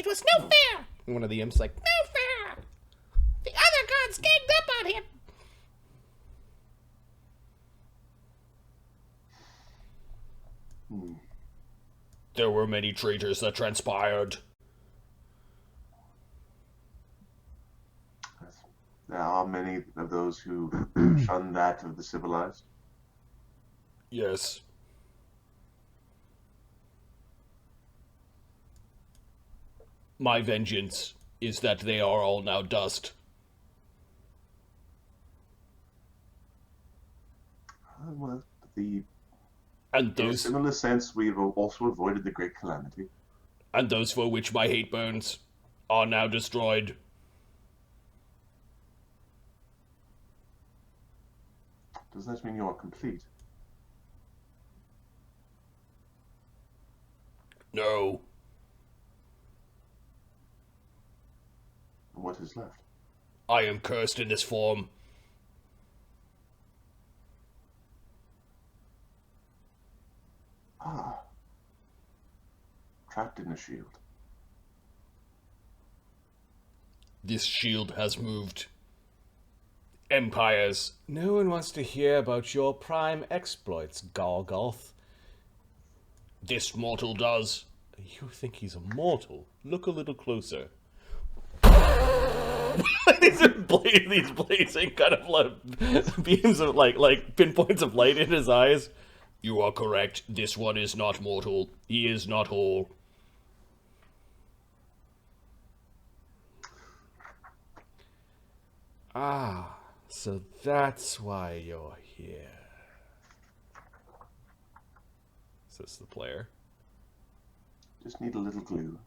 was no fair. And one of the imps like, no fair. The other gods ganged up on him. There were many traitors that transpired. There are many of those who shun that of the civilized. Yes. My vengeance is that they are all now dust. Well, in And a similar sense, we've also avoided the Great Calamity. And those for which my hate burns are now destroyed. Does that mean you are complete? No. What is left? I am cursed in this form. Ah. Trapped in a shield. This shield has moved. Empires. No one wants to hear about your prime exploits, Gargoth. This mortal does. You think he's immortal? Look a little closer. These are these blazing kind of like beams of like pinpoints of light in his eyes. You are correct. This one is not mortal. He is not whole. Ah, so that's why you're here, says the player. Just need a little glue.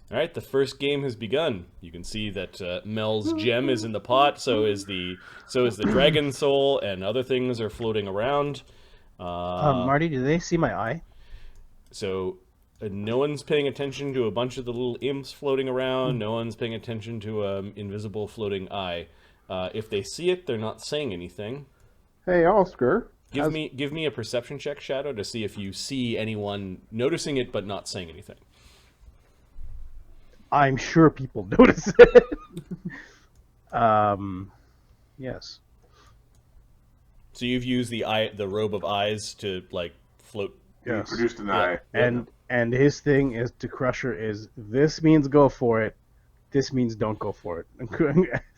Alright, the first game has begun. You can see that Mel's gem is in the pot, so is the dragon soul, and other things are floating around. Marty, do they see my eye? So no one's paying attention to a bunch of the little imps floating around. No one's paying attention to an invisible floating eye. If they see it, they're not saying anything. Hey, Oscar. Give me a perception check, Shadow, to see if you see anyone noticing it but not saying anything. I'm sure people notice it. Yes. So you've used the robe of eyes to like float. Yes. He produced an eye. And his thing is to Crusher is this means go for it. This means don't go for it.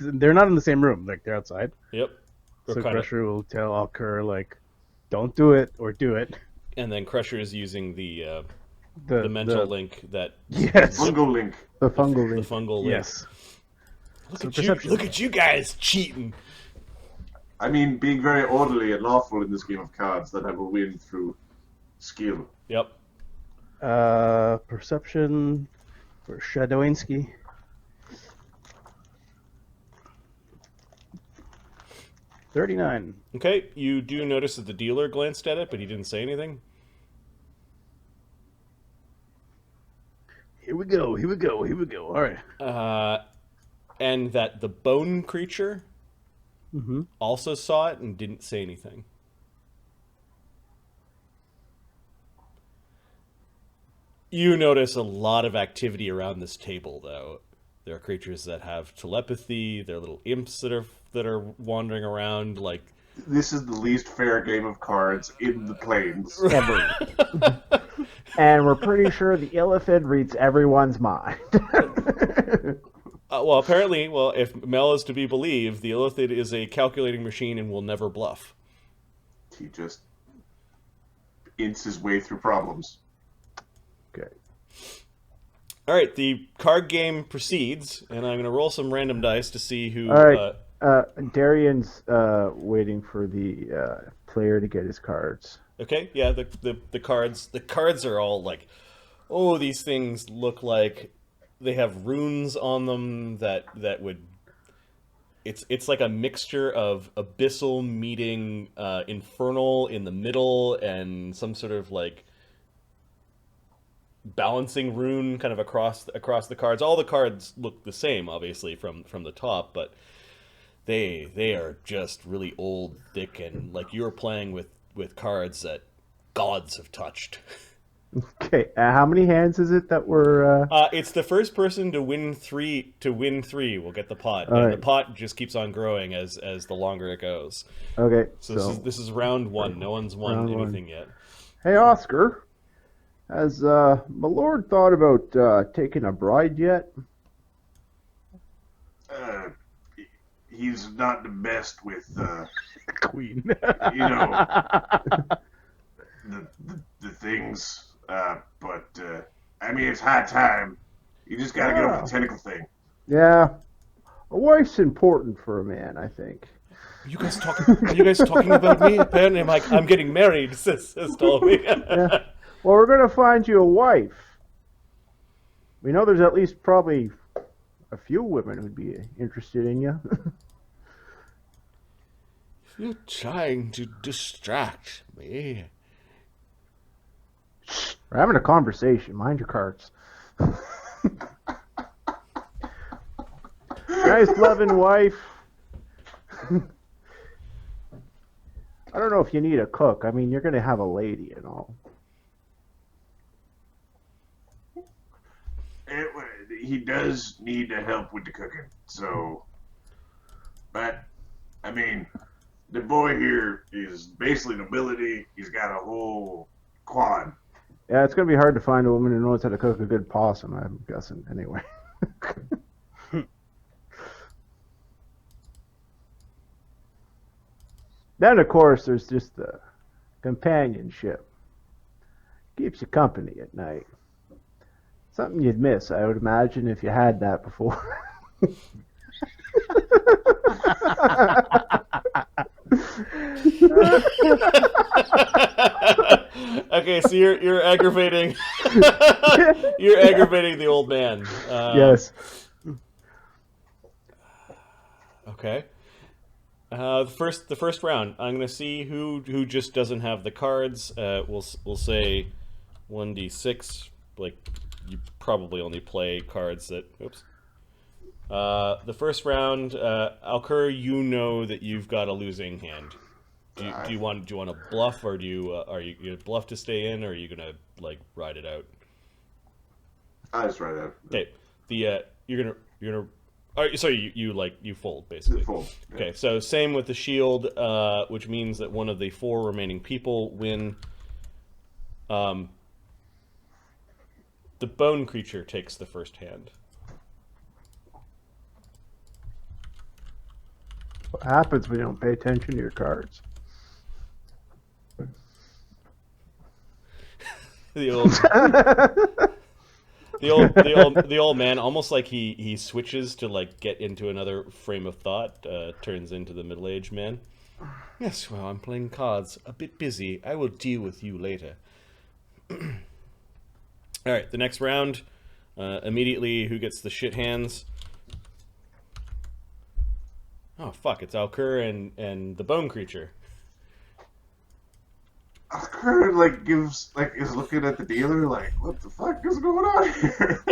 They're not in the same room. Like they're outside. Yep. So Crusher will tell Alkur like, don't do it or do it. And then Crusher is using the mental link that fungal link. The fungal link. The fungal link. Yes. Look at you guys cheating. I mean, being very orderly and lawful in this game of cards that I will win through skill. Yep. Perception for Shadowinski. 39. Okay, you do notice that the dealer glanced at it, but he didn't say anything. Here we go. All right. And that the bone creature also saw it and didn't say anything. You notice a lot of activity around this table, though. There are creatures that have telepathy. There are little imps that are wandering around. Like this is the least fair game of cards in the plains ever. And we're pretty sure the Illithid reads everyone's mind. Well, apparently, if Mel is to be believed, the Illithid is a calculating machine and will never bluff. He just ints his way through problems. Okay. All right, the card game proceeds, and I'm going to roll some random dice to see who... All right, Darian's waiting for the player to get his cards. Okay, yeah, the cards are all like, oh, these things look like they have runes on them that would... It's like a mixture of abyssal meeting infernal in the middle and some sort of like balancing rune kind of across the cards. All the cards look the same, obviously, from the top, but they are just really old, thick, and like you're playing with cards that gods have touched. Okay, how many hands is it that were? It's the first person to win three will get the pot, All and the right. pot just keeps on growing as the longer it goes. Okay, So so this is round one. No one's won round one. anything yet. Hey, Oscar, has my lord thought about taking a bride yet? He's not the best with, Queen. you know, the things. But I mean, it's high time. You just gotta get over the tentacle thing. Yeah, a wife's important for a man, I think. Are you guys talking about me? Apparently, I'm getting married. Says Ptolemy. Yeah. Well, we're gonna find you a wife. We know there's at least probably a few women who'd be interested in you. You're trying to distract me. We're having a conversation. Mind your cards. Nice loving wife. I don't know if you need a cook. I mean, you're going to have a lady and all. He does need to help with the cooking, so. But, I mean, the boy here is basically nobility. He's got a whole quad. Yeah, it's going to be hard to find a woman who knows how to cook a good possum, I'm guessing, anyway. Then, of course, there's just the companionship. Keeps you company at night. Something you'd miss, I would imagine, if you had that before. Okay, so you're aggravating. You're aggravating the old man. Yes. Okay. The first round, I'm gonna see who just doesn't have the cards. We'll say 1d6. Like, you probably only play cards that. Oops. The first round, Alkur, you know that you've got a losing hand. Do you want to bluff, or are you gonna bluff to stay in, or are you gonna like ride it out? I just ride it out. Okay. You're gonna. Sorry, you fold basically. Fold. Yeah. Okay, so same with the shield, which means that one of the 4 remaining people win. The bone creature takes the first hand. What happens when you don't pay attention to your cards? The old man, almost like he switches to like get into another frame of thought, turns into the middle-aged man. Yes, well, I'm playing cards, a bit busy. I will deal with you later. All right, the next round. Immediately, who gets the shit hands? Oh fuck! It's Alkur and the bone creature. Alkur is looking at the dealer like, what the fuck is going on here?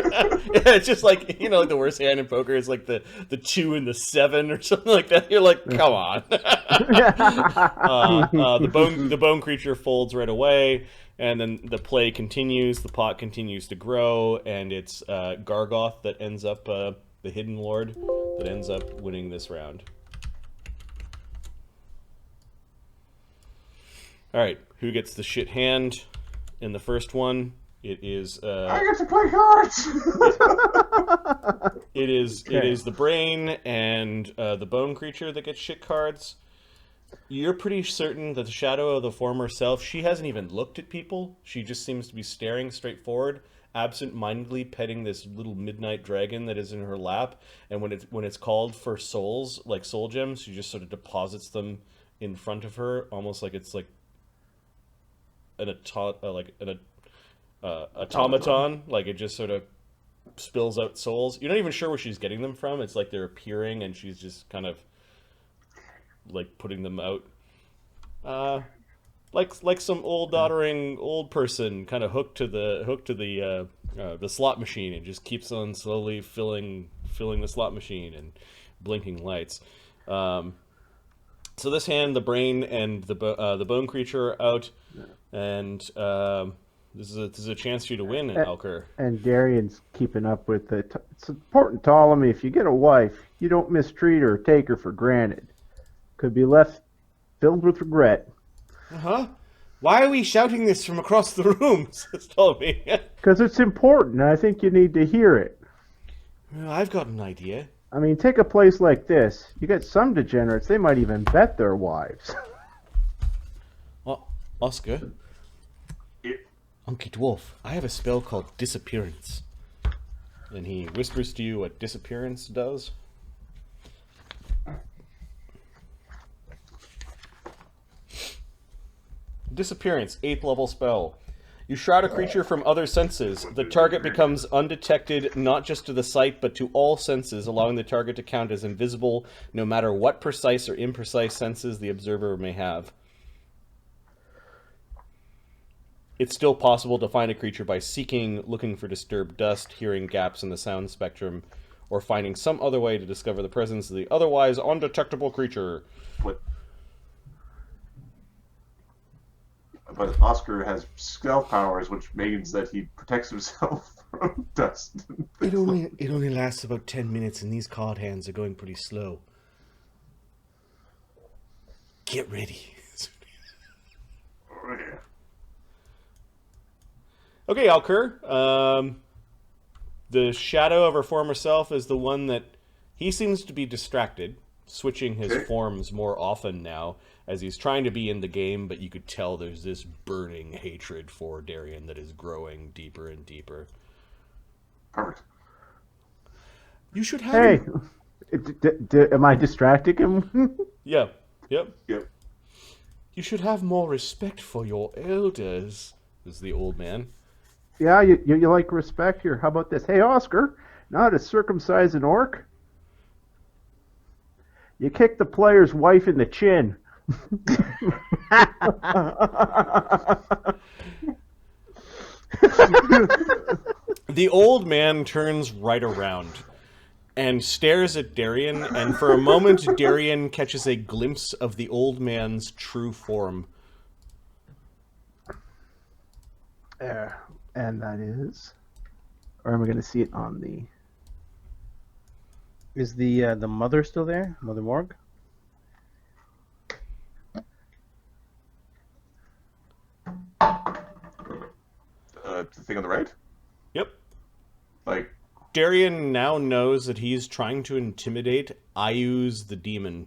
Yeah, it's just like, like the worst hand in poker is like the 2 and the 7 or something like that. You're like, come on. The bone creature folds right away, and then the play continues. The pot continues to grow, and it's Gargoth that ends up the Hidden Lord that ends up winning this round. All right, who gets the shit hand in the first one? It is. I get to play cards. It is the brain and the bone creature that gets shit cards. You're pretty certain that the shadow of the former self, she hasn't even looked at people. She just seems to be staring straight forward, absent-mindedly petting this little midnight dragon that is in her lap. And when it's called for souls, like soul gems, she just sort of deposits them in front of her, almost like it's like an automaton. Like it just sort of spills out souls. You're not even sure where she's getting them from. It's like they're appearing, and she's just kind of like putting them out, like some old doddering old person, kind of hooked to the slot machine, and just keeps on slowly filling the slot machine and blinking lights. So this hand, the brain and the bone creature are out, and This is a chance for you to win, Alkur. And Darian's keeping up with it. It's important, Ptolemy, if you get a wife, you don't mistreat her or take her for granted. Could be left filled with regret. Uh-huh. Why are we shouting this from across the room? Says Ptolemy. Because it's important, and I think you need to hear it. Well, I've got an idea. I mean, take a place like this. You get some degenerates, they might even bet their wives. Oscar? Unky Dwarf, I have a spell called Disappearance. And he whispers to you what Disappearance does. Disappearance, 8th level spell. You shroud a creature from other senses. The target becomes undetected not just to the sight, but to all senses, allowing the target to count as invisible, no matter what precise or imprecise senses the observer may have. It's still possible to find a creature by seeking, looking for disturbed dust, hearing gaps in the sound spectrum, or finding some other way to discover the presence of the otherwise undetectable creature. But Oscar has stealth powers, which means that he protects himself from dust. It only lasts about 10 minutes, and these card hands are going pretty slow. Get ready. Oh, yeah. Okay, Alkur. The shadow of her former self is the one that he seems to be distracted, switching his forms more often now as he's trying to be in the game, but you could tell there's this burning hatred for Darian that is growing deeper and deeper. Perfect. You should have... Hey, am I distracting him? Yeah, yep. Yep. You should have more respect for your elders, is the old man. Yeah, you like respect here. How about this? Hey, Oscar, now to circumcise an orc, you kick the player's wife in the chin. The old man turns right around and stares at Darian, and for a moment Darian catches a glimpse of the old man's true form. And that is... Or am I going to see it on the... Is the mother still there? Mother Morg? The thing on the right? Yep. Like... Darian now knows that he's trying to intimidate Ayuz the demon.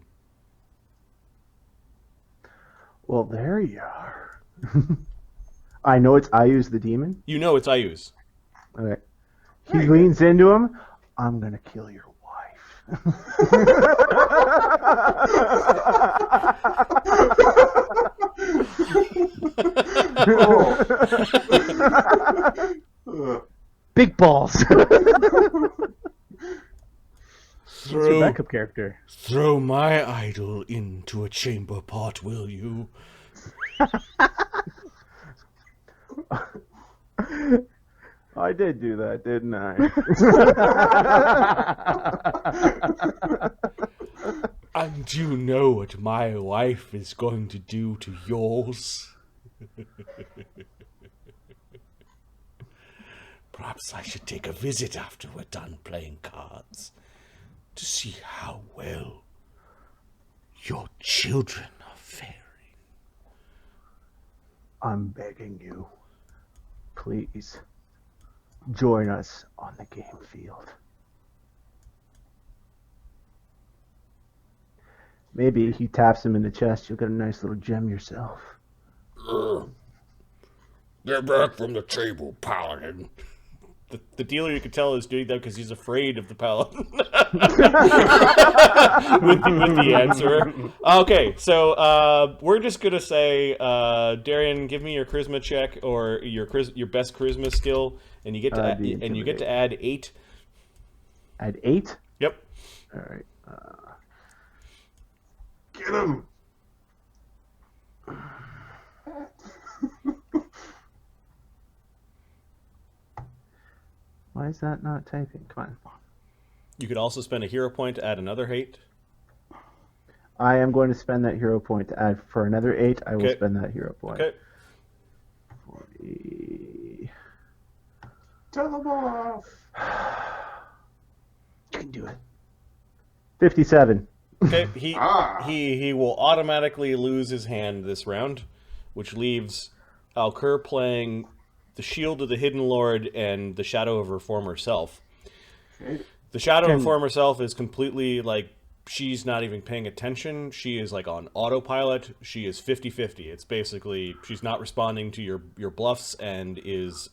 Well, there you are. I know it's Ayuz the demon. You know it's Ayuz. Okay. He leans into him. I'm going to kill your wife. Big balls. What's your backup character? Throw my idol into a chamber pot, will you? I did do that, didn't I? And you know what my wife is going to do to yours? Perhaps I should take a visit after we're done playing cards to see how well your children are faring. I'm begging you, please join us on the game field. Maybe he taps him in the chest, you'll get a nice little gem yourself. Get back from the table, paladin. The dealer, you could tell, is doing that because he's afraid of the paladin. with the answer. Okay, so we're just gonna say, Darian, give me your charisma check or your best charisma skill, and you get to add 8. Add 8? Yep. All right. Get him! Why is that not typing? Come on. You could also spend a hero point to add another 8. I am going to spend that hero point to add for another 8. I will spend that hero point. Okay. 40. Tell them off. You can do it. 57. Okay, Ah. he will automatically lose his hand this round, which leaves Alkur playing the Shield of the Hidden Lord and the Shadow of her former self. Okay. The Shadow of her former self is completely like, she's not even paying attention. She is like on autopilot. She is 50-50. It's basically, she's not responding to your bluffs and is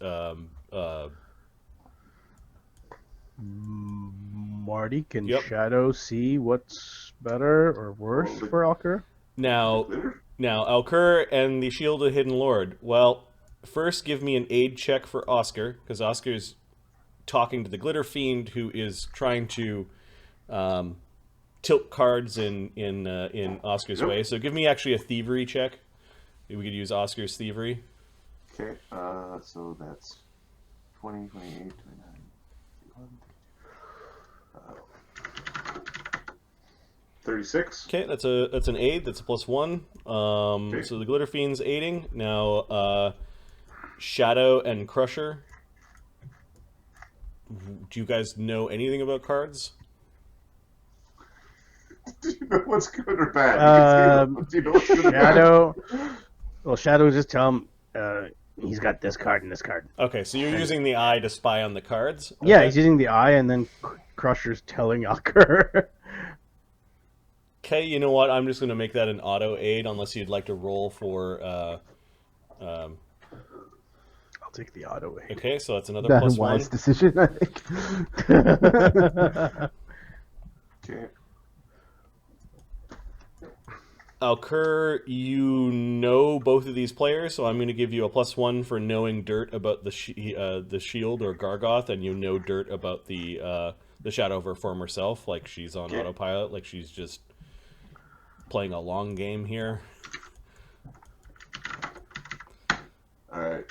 Marty, can Yep. Shadow see what's better or worse Well, for Alkur? Now Alkur and the Shield of the Hidden Lord. Well, first give me an aid check for Oscar, because Oscar's talking to the Glitter Fiend, who is trying to tilt cards in Oscar's Yep. way. So give me actually a thievery check. We could use Oscar's thievery. Okay, so that's 20, 28, 29, 36. Okay, that's an aid. That's a +1. So the Glitter Fiend's aiding. Now, Shadow and Crusher. Do you guys know anything about cards? Do you know what's good or bad? Do you know what's good or bad? Shadow. Well, Shadow just tell him he's got this card and this card. Okay, so you're using the eye to spy on the cards? Yeah, Okay. he's using the eye, and then Crusher's telling Alkur. Okay, you know what? I'm just going to make that an auto aid, unless you'd like to roll for. I'll take the auto aid. Okay, so that's another That a +1. wise decision, I think. Okay. Alkur, you know both of these players, so I'm going to give you a +1 for knowing dirt about the shield or Gargoth, and you know dirt about the Shadow of her former self, like she's on autopilot, like she's just playing a long game here. Alright.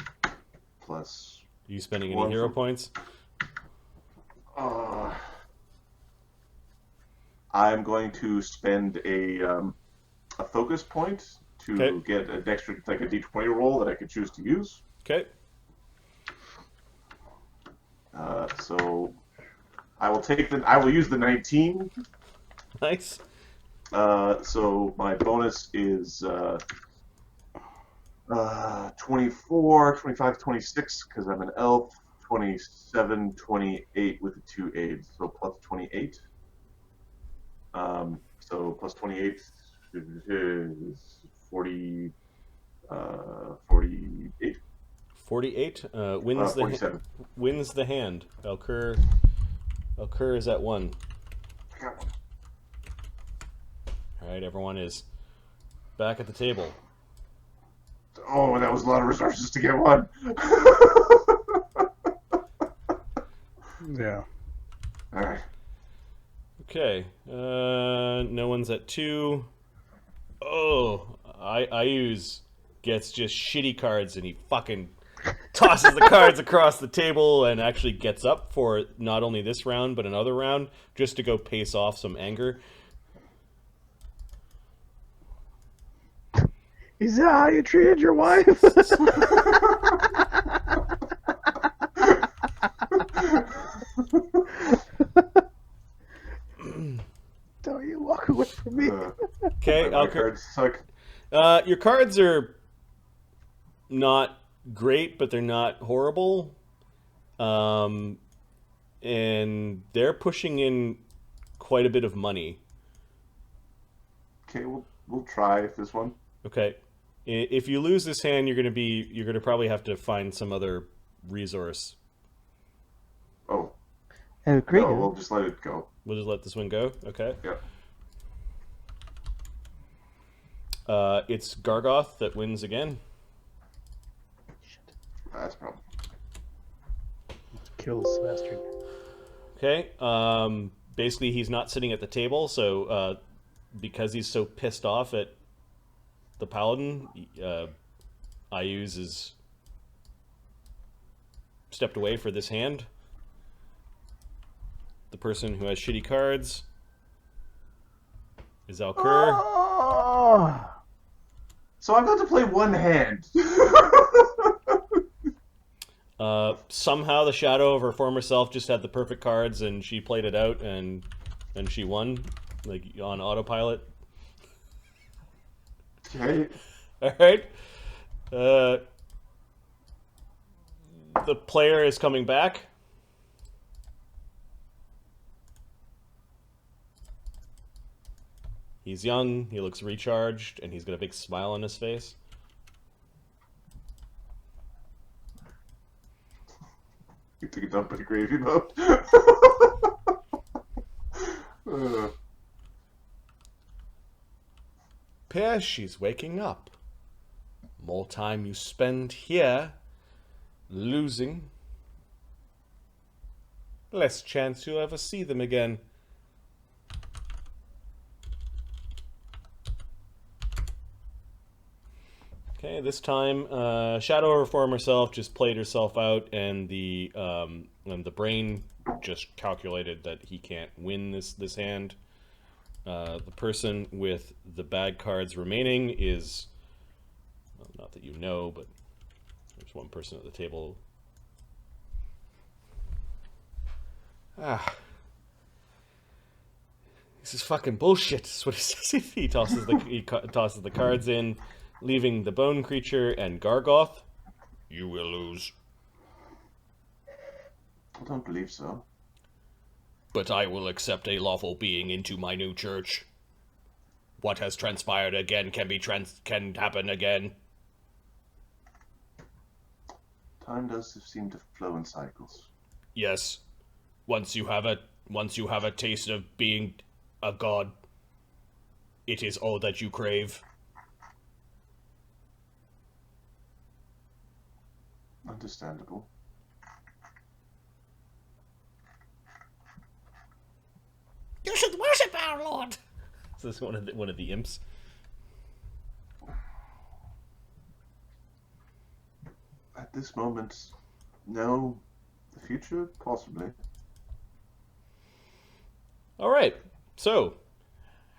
Plus. Are you spending any One hero for- points? I'm going to spend a focus point to Okay. get an extra, like a d20 roll that I could choose to use. Okay. So I will use the 19. Nice. So my bonus is 24, 25, 26 because I'm an elf. 27, 28 with the 2 aids, so plus 28. So plus 28 is 40, 48. 48 wins the 47. wins the hand. Alkur is at 1. I got one. All right, everyone is back at the table. Oh, that was a lot of resources to get one. Yeah. All right. Okay, no one's at 2. Oh, Ayuz gets just shitty cards, and he fucking tosses the cards across the table and actually gets up for not only this round but another round just to go pace off some anger. Is that how you treated your wife? Don't you walk away from me. Okay, My Alkur. cards suck. Your cards are not great, but they're not horrible. And they're pushing in quite a bit of money. Okay, we'll try this one. Okay. If you lose this hand, you're gonna probably have to find some other resource. Oh, Great. no, we'll just let it go. We'll just let this one go. Okay. Yeah. It's Gargoth that wins again. That's a problem. Kills bastard. Okay. Basically, he's not sitting at the table, so because he's so pissed off at the paladin, Ayuz is stepped away for this hand. The person who has shitty cards is Alkur. Oh! So I've got to play one hand. Somehow the shadow of her former self just had the perfect cards, and she played it out, and she won, like on autopilot. Okay. All right. The player is coming back. He's young, he looks recharged, and he's got a big smile on his face. You took a dump in the gravy mode. Pear, she's waking up. More time you spend here, losing, less chance you'll ever see them again. Okay, this time, Shadow of her former self just played herself out, and the brain just calculated that he can't win this hand. The person with the bad cards remaining is, well, not that you know, but there's one person at the table. This is fucking bullshit. That's what he says. He tosses the cards in, leaving the bone creature and Gargoth. You will lose. I don't believe so. But I will accept a lawful being into my new church. What has transpired again can happen again. Time does seem to flow in cycles. Yes. Once you have a taste of being a god, it is all that you crave. Understandable. You should worship our lord. Is this one of the imps? At this moment, no. The future, possibly. All right. So,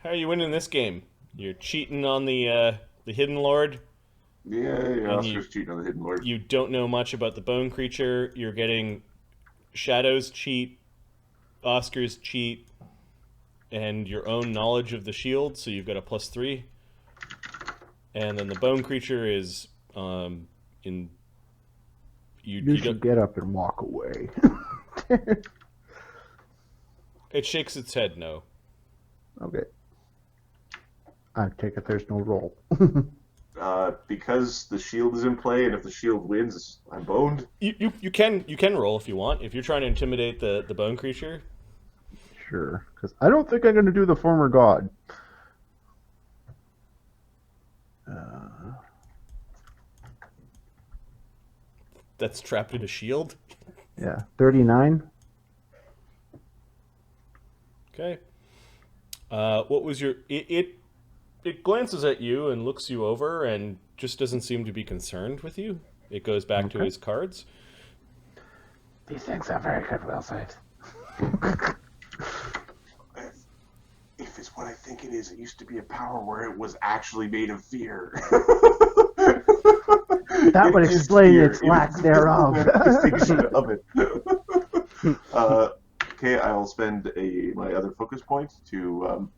how are you winning this game? You're cheating on the Hidden Lord. Yeah, Oscar's cheating on the Hidden Lord. You don't know much about the bone creature. You're getting Shadow's cheat, Oscar's cheat, and your own knowledge of the shield, so you've got a +3. And then the bone creature is in. You should get up and walk away. It shakes its head no. Okay. I take it there's no roll. Because the shield is in play, and if the shield wins, I'm boned. You can roll if you want. If you're trying to intimidate the bone creature. Sure, because I don't think I'm going to do the former god. That's trapped in a shield. Yeah, 39. Okay. What was your... It glances at you and looks you over and just doesn't seem to be concerned with you. It goes back to his cards. These things are very good, Will said. If it's what I think it is, it used to be a power where it was actually made of fear. That would explain its lack thereof. Distinction of it. Okay, I'll spend my other focus point to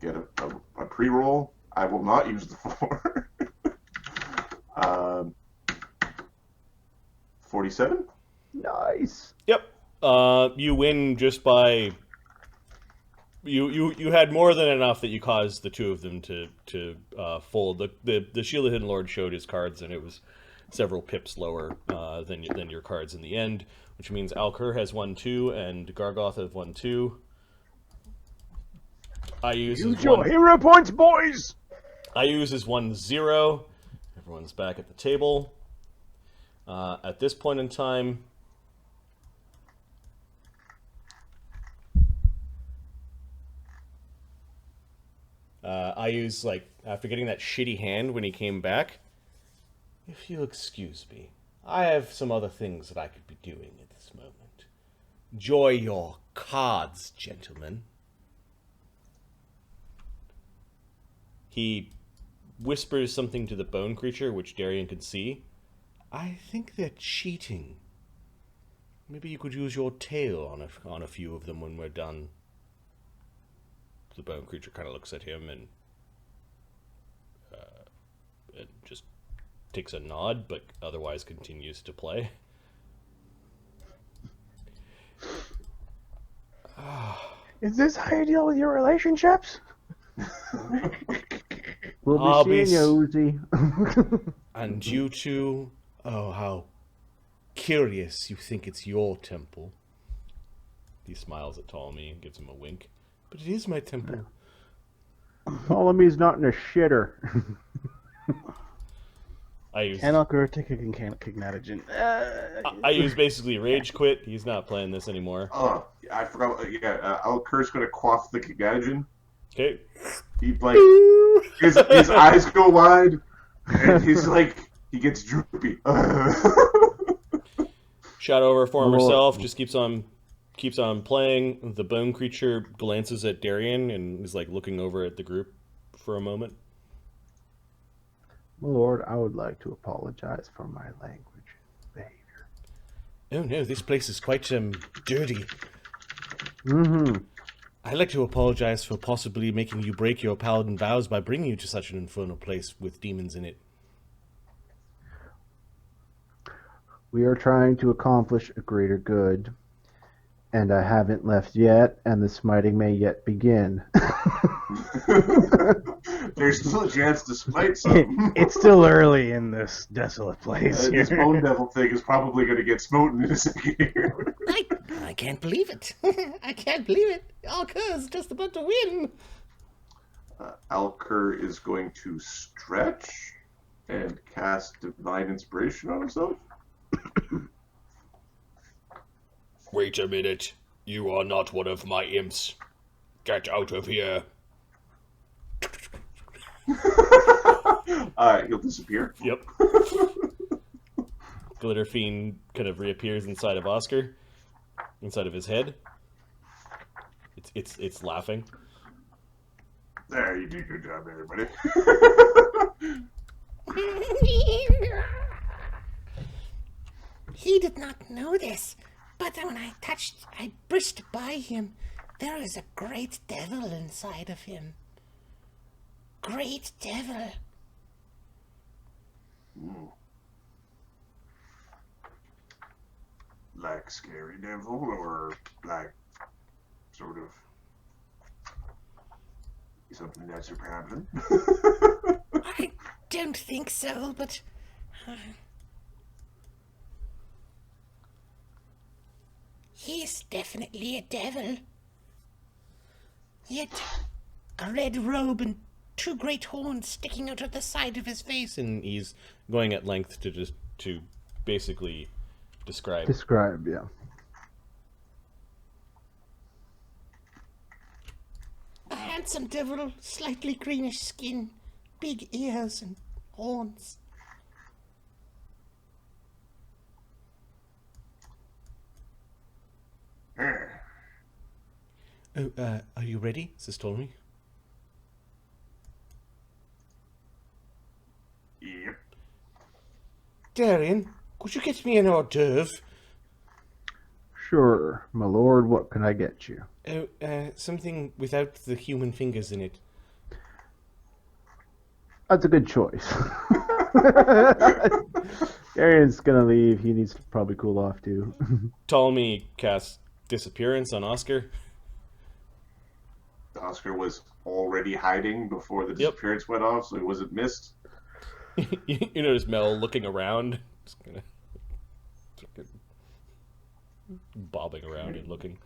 get a pre-roll. I will not use the 4. 47. Nice. Yep. You win just by... You had more than enough that you caused the two of them to fold. The Shield of Hidden Lord showed his cards, and it was several pips lower than your cards in the end, which means Alkur has won 2 and Gargoth have won 2. I use your hero points, boys. I use his 1-0. Everyone's back at the table. At this point in time, I use, like, after getting that shitty hand when he came back, if you'll excuse me, I have some other things that I could be doing at this moment. Enjoy your cards, gentlemen. He whispers something to the bone creature, which Darian could see, I think they're cheating. Maybe you could use your tail on a few of them when we're done. The bone creature kind of looks at him and just takes a nod, but otherwise continues to play. Is this how you deal with your relationships? We'll be Hobbies. seeing you, Uzi. And you two, oh, how curious you think it's your temple. He smiles at Ptolemy and gives him a wink. But it is my temple. Ptolemy's not in a shitter. I use Can Alkur take a Kignatogen? I use basically rage quit. He's not playing this anymore. Oh, I forgot. Yeah, Alkur's gonna quaff the Kigatogen. Okay. He like his eyes go wide, and he's like he gets droopy. Shadow Reform Lord. herself just keeps on playing. The bone creature glances at Darian and is like looking over at the group for a moment. My lord, I would like to apologize for my language behavior. Oh no, this place is quite dirty. Mm-hmm. I'd like to apologize for possibly making you break your paladin vows by bringing you to such an infernal place with demons in it. We are trying to accomplish a greater good, and I haven't left yet, and the smiting may yet begin. There's still a chance to smite something. It's still early in this desolate place. This bone devil thing is probably going to get smoten in a second here. I can't believe it. I can't believe it. Alkur is just about to win. Alkur is going to stretch and cast Divine Inspiration on himself. Wait a minute. You are not one of my imps. Get out of here. He'll disappear. Yep. Glitter Fiend kind of reappears inside of Oscar, inside of his head. It's laughing. There, you did a good job, everybody. He did not know this, but when I brushed by him, there is a great devil inside of him. Great devil. Like scary devil, or like sort of something that's your problem? I don't think so, but he's definitely a devil. Yet a red robe and two great horns sticking out of the side of his face. And he's going at length to basically describe. Describe, yeah. A handsome devil, slightly greenish skin, big ears and horns. Oh, are you ready? Says Ptolemy. Yep. Darian, could you get me an hors d'oeuvre? Sure, my lord, what can I get you? Oh, something without the human fingers in it. That's a good choice. Darian's gonna leave. He needs to probably cool off too. Ptolemy casts disappearance on Oscar. Oscar was already hiding before the disappearance went off, so he wasn't missed. You notice Mel looking around, just kind of bobbing around and looking.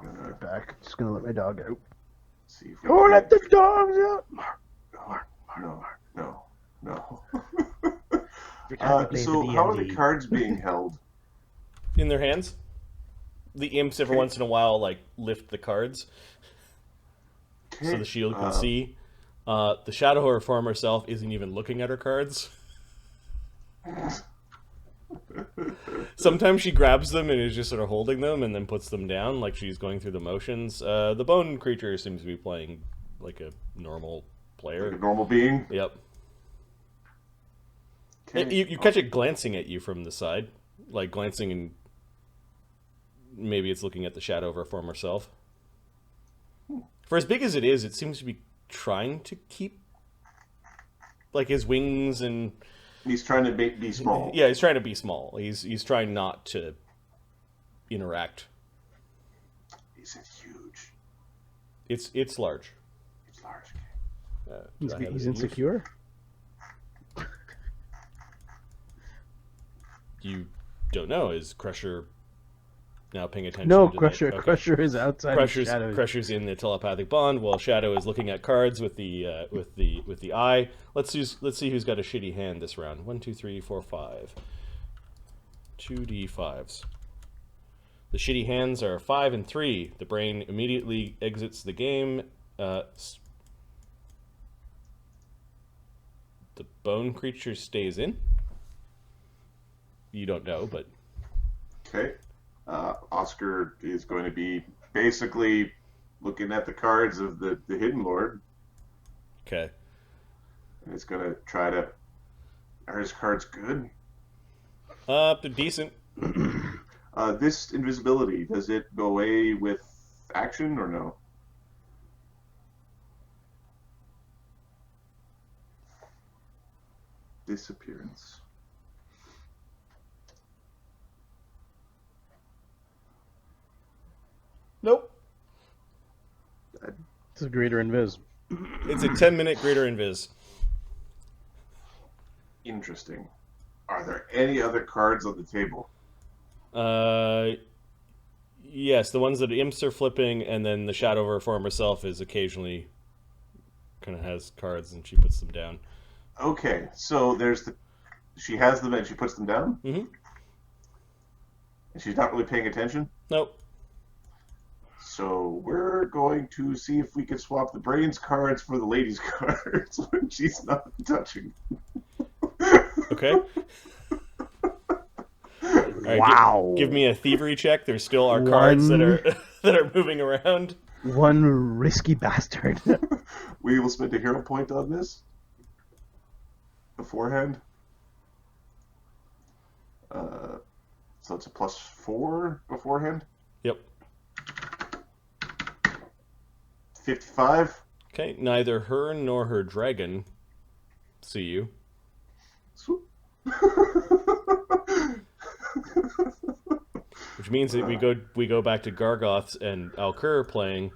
I'm right back. Just gonna let my dog out. See if we Oh, can- let the dogs out! No. You're trying to play So the how are the D&D. cards being held? In their hands. The imps every once in a while like lift the cards so the shield can see. The Shadow Horror Farm herself isn't even looking at her cards. Sometimes she grabs them and is just sort of holding them and then puts them down like she's going through the motions. The bone creature seems to be playing like a normal player. Like a normal being? Yep. Okay. You catch it glancing at you from the side, like glancing, and maybe it's looking at the shadow of our former self. For as big as it is, it seems to be trying to keep, like, his wings and... He's trying to be small. Yeah, he's trying to be small. He's trying not to interact. Is it huge? It's large. It's large. He's insecure? You don't know. Is Crusher now paying attention? No, to Crusher. Okay. Crusher is outside of Shadow. Crusher's in the telepathic bond, while Shadow is looking at cards with the eye. Let's see who's got a shitty hand this round. 1, 2, 3, 4, 5. 2d5s. The shitty hands are 5 and 3. The brain immediately exits the game. The bone creature stays in. You don't know, but... Okay. Oscar is going to be basically looking at the cards of the Hidden Lord. Okay. And it's going to try to... Are his cards good? They're decent. This invisibility, does it go away with action or no? Disappearance. Nope. It's a greater invis. It's a 10-minute greater invis. Interesting. Are there any other cards on the table? Yes, the ones that imps are flipping, and then the shadow of her former self is occasionally kind of has cards, and she puts them down. Okay, so there's the... She has them and she puts them down? Mm-hmm. And she's not really paying attention? Nope. So we're going to see if we can swap the brains cards for the ladies' cards when she's not touching. Okay. All right, Wow. Give me a thievery check. There still are cards that are moving around. One risky bastard. We will spend a hero point on this beforehand. So it's a +4 beforehand. Yep. 55. Okay. Neither her nor her dragon see you. Swoop. Which means that we go back to Gargoths and Alkur playing,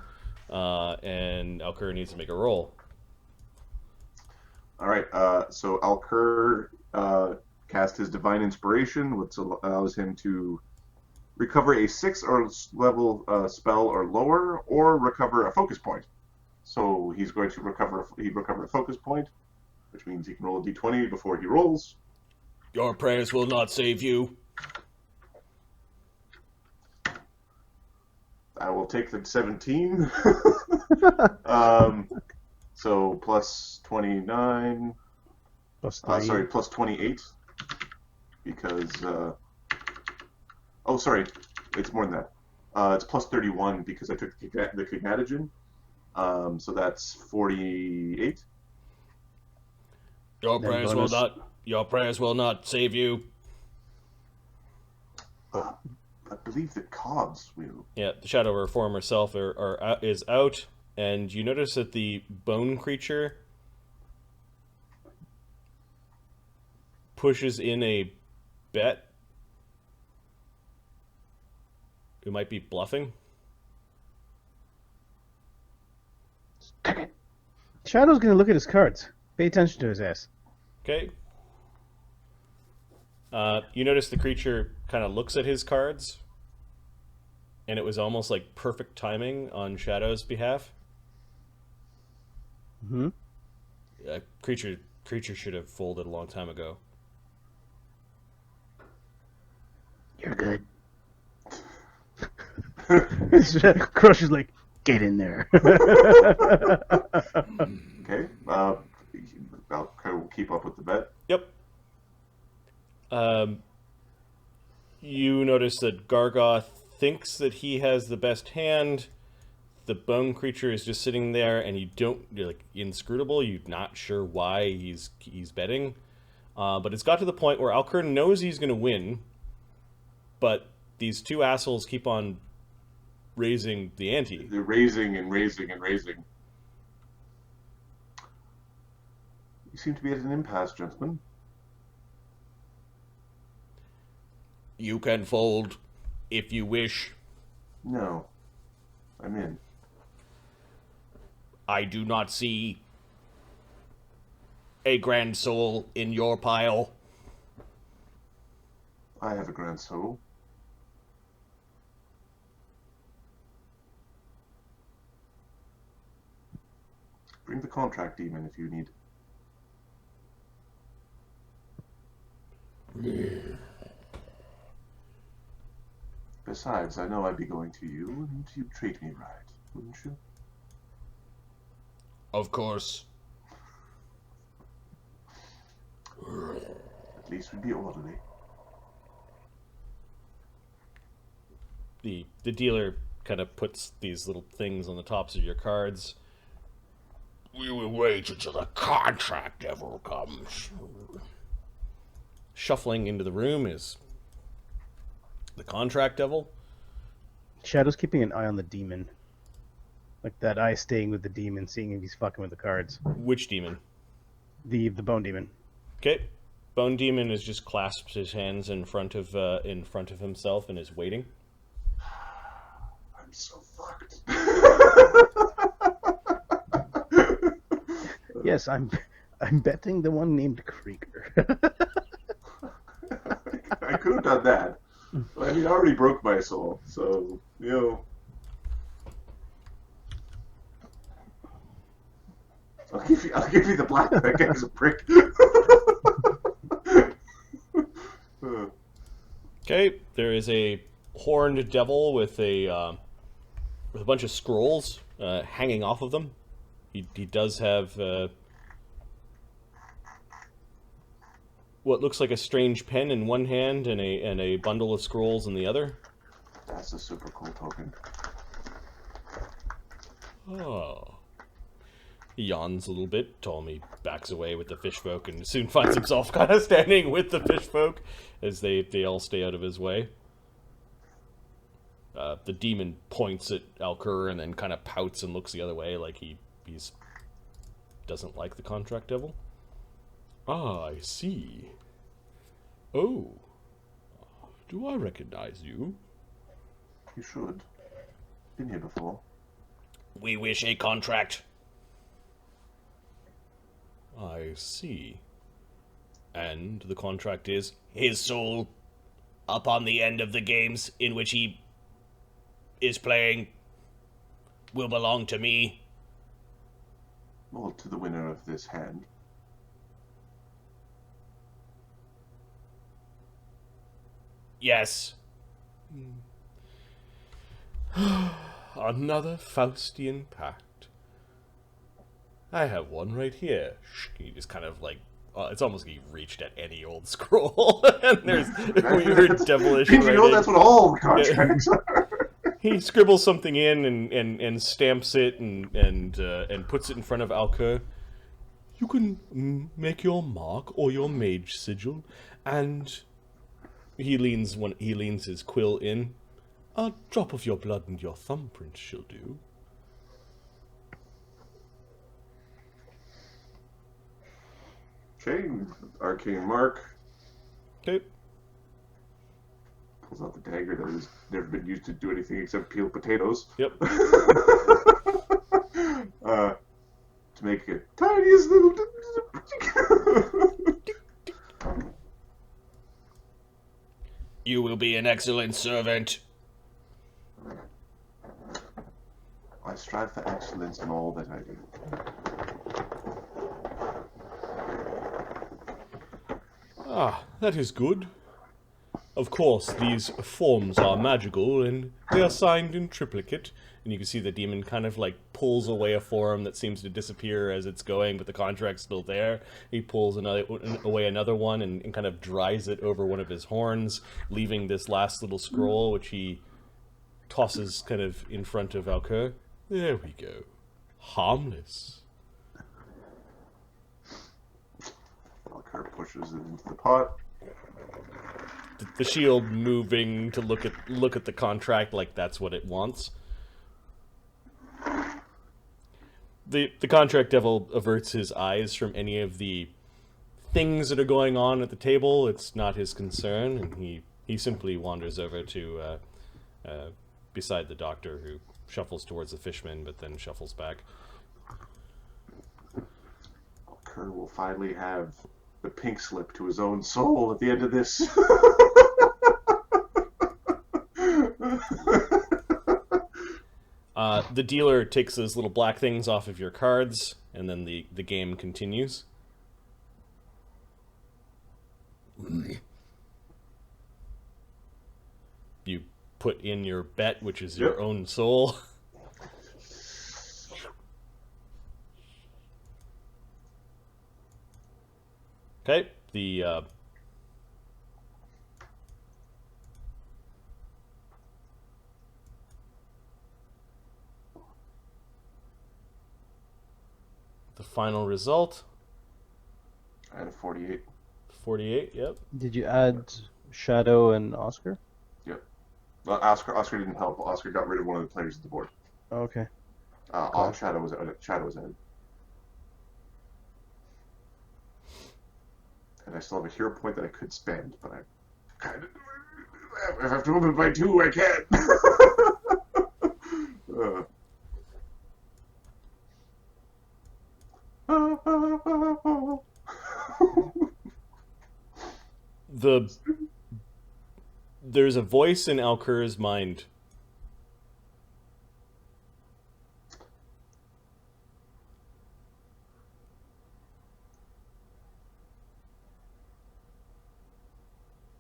and Alkur needs to make a roll. All right. So Alkur cast his divine inspiration, which allows him to recover a 6 or level spell or lower, or recover a focus point. So he's going to recover a focus point, which means he can roll a d20 before he rolls. Your prayers will not save you. I will take the 17. So plus 29. Plus 3. Sorry, plus 28. Because, oh, sorry, it's more than that. It's plus 31 because I took the Cognatogen. So that's 48. Your Then prayers bonus. Your prayers will not save you. I believe the cogs will. Yeah, the shadow of her former self is out, and you notice that the bone creature pushes in a bet. Who might be bluffing. Shadow's gonna look at his cards. Pay attention to his ass. Okay. You notice the creature kind of looks at his cards, and it was almost like perfect timing on Shadow's behalf. Hmm. Creature should have folded a long time ago. You're good. Crush is like, get in there. Okay. I'll keep up with the bet. Yep. You notice that Gargoth thinks that he has the best hand. The bone creature is just sitting there, and you're like inscrutable. You're not sure why he's betting. But it's got to the point where Alkur knows he's going to win, but these two assholes keep on raising the ante. They're raising and raising and raising. You seem to be at an impasse, gentlemen. You can fold if you wish. No. I'm in. I do not see a grand soul in your pile. I have a grand soul. Bring the contract demon if you need. Besides, I know I'd be going to you, and you'd treat me right, wouldn't you? Of course. At least we'd be orderly. The dealer kind of puts these little things on the tops of your cards. We will wait until the contract devil comes. Shuffling into the room is the contract devil. Shadow's keeping an eye on the demon. Like that eye staying with the demon, seeing if he's fucking with the cards. Which demon? The bone demon. Okay. Bone demon has just clasped his hands in front of himself and is waiting. I'm so fucked. Yes, I'm betting the one named Krieger. I could have done that. I mean, I already broke my soul, so, you know. I'll give you the black. That guy's a prick. Okay, there is a horned devil with a bunch of scrolls hanging off of them. He does have what looks like a strange pen in one hand and a bundle of scrolls in the other. That's a super cool token. Oh. He yawns a little bit. Ptolemy backs away with the fish folk and soon finds himself kind of standing with the fish folk as they all stay out of his way. The demon points at Alkur and then kind of pouts and looks the other way like he's doesn't like the contract devil. Ah, I see. Oh. Do I recognize you? You should. Been here before. We wish a contract. I see. And the contract is his soul upon the end of the games in which he is playing will belong to me. Well, to the winner of this hand. Yes. Another Faustian pact. I have one right here. You just kind of like, it's almost like you reached at any old scroll, and there's weird devilish You writing. know that's what all contracts are. He scribbles something in and stamps it and puts it in front of Alkur. You can make your mark or your mage sigil, and he leans his quill in. A drop of your blood and your thumbprint shall do. Okay, arcane mark. Okay. Pulls out the dagger that has never been used to do anything except peel potatoes. Yep. To make it tiniest little. You will be an excellent servant. I strive for excellence in all that I do. Ah, that is good. Of course, these forms are magical, and they are signed in triplicate. And you can see the demon kind of like pulls away a form that seems to disappear as it's going, but the contract's still there. He pulls away another one and kind of dries it over one of his horns, leaving this last little scroll, which he tosses kind of in front of Alkur. There we go. Harmless. Alkur pushes it into the pot. The shield moving to look at the contract like that's what it wants. The contract devil averts his eyes from any of the things that are going on at the table. It's not his concern, and he simply wanders over to beside the doctor, who shuffles towards the fishman, but then shuffles back. Alkur will finally have the pink slip to his own soul at the end of this. The dealer takes those little black things off of your cards, and then the game continues. You put in your bet, which is your own soul. Okay, the final result. I had a 48. 48, yep. Did you add Shadow and Oscar? Yep. Well, Oscar didn't help. Oscar got rid of one of the players at the board. Okay. All Shadow was added. And I still have a hero point that I could spend, but I kind of... If I have to move it by 2, I can't. There's a voice in Alkur's mind.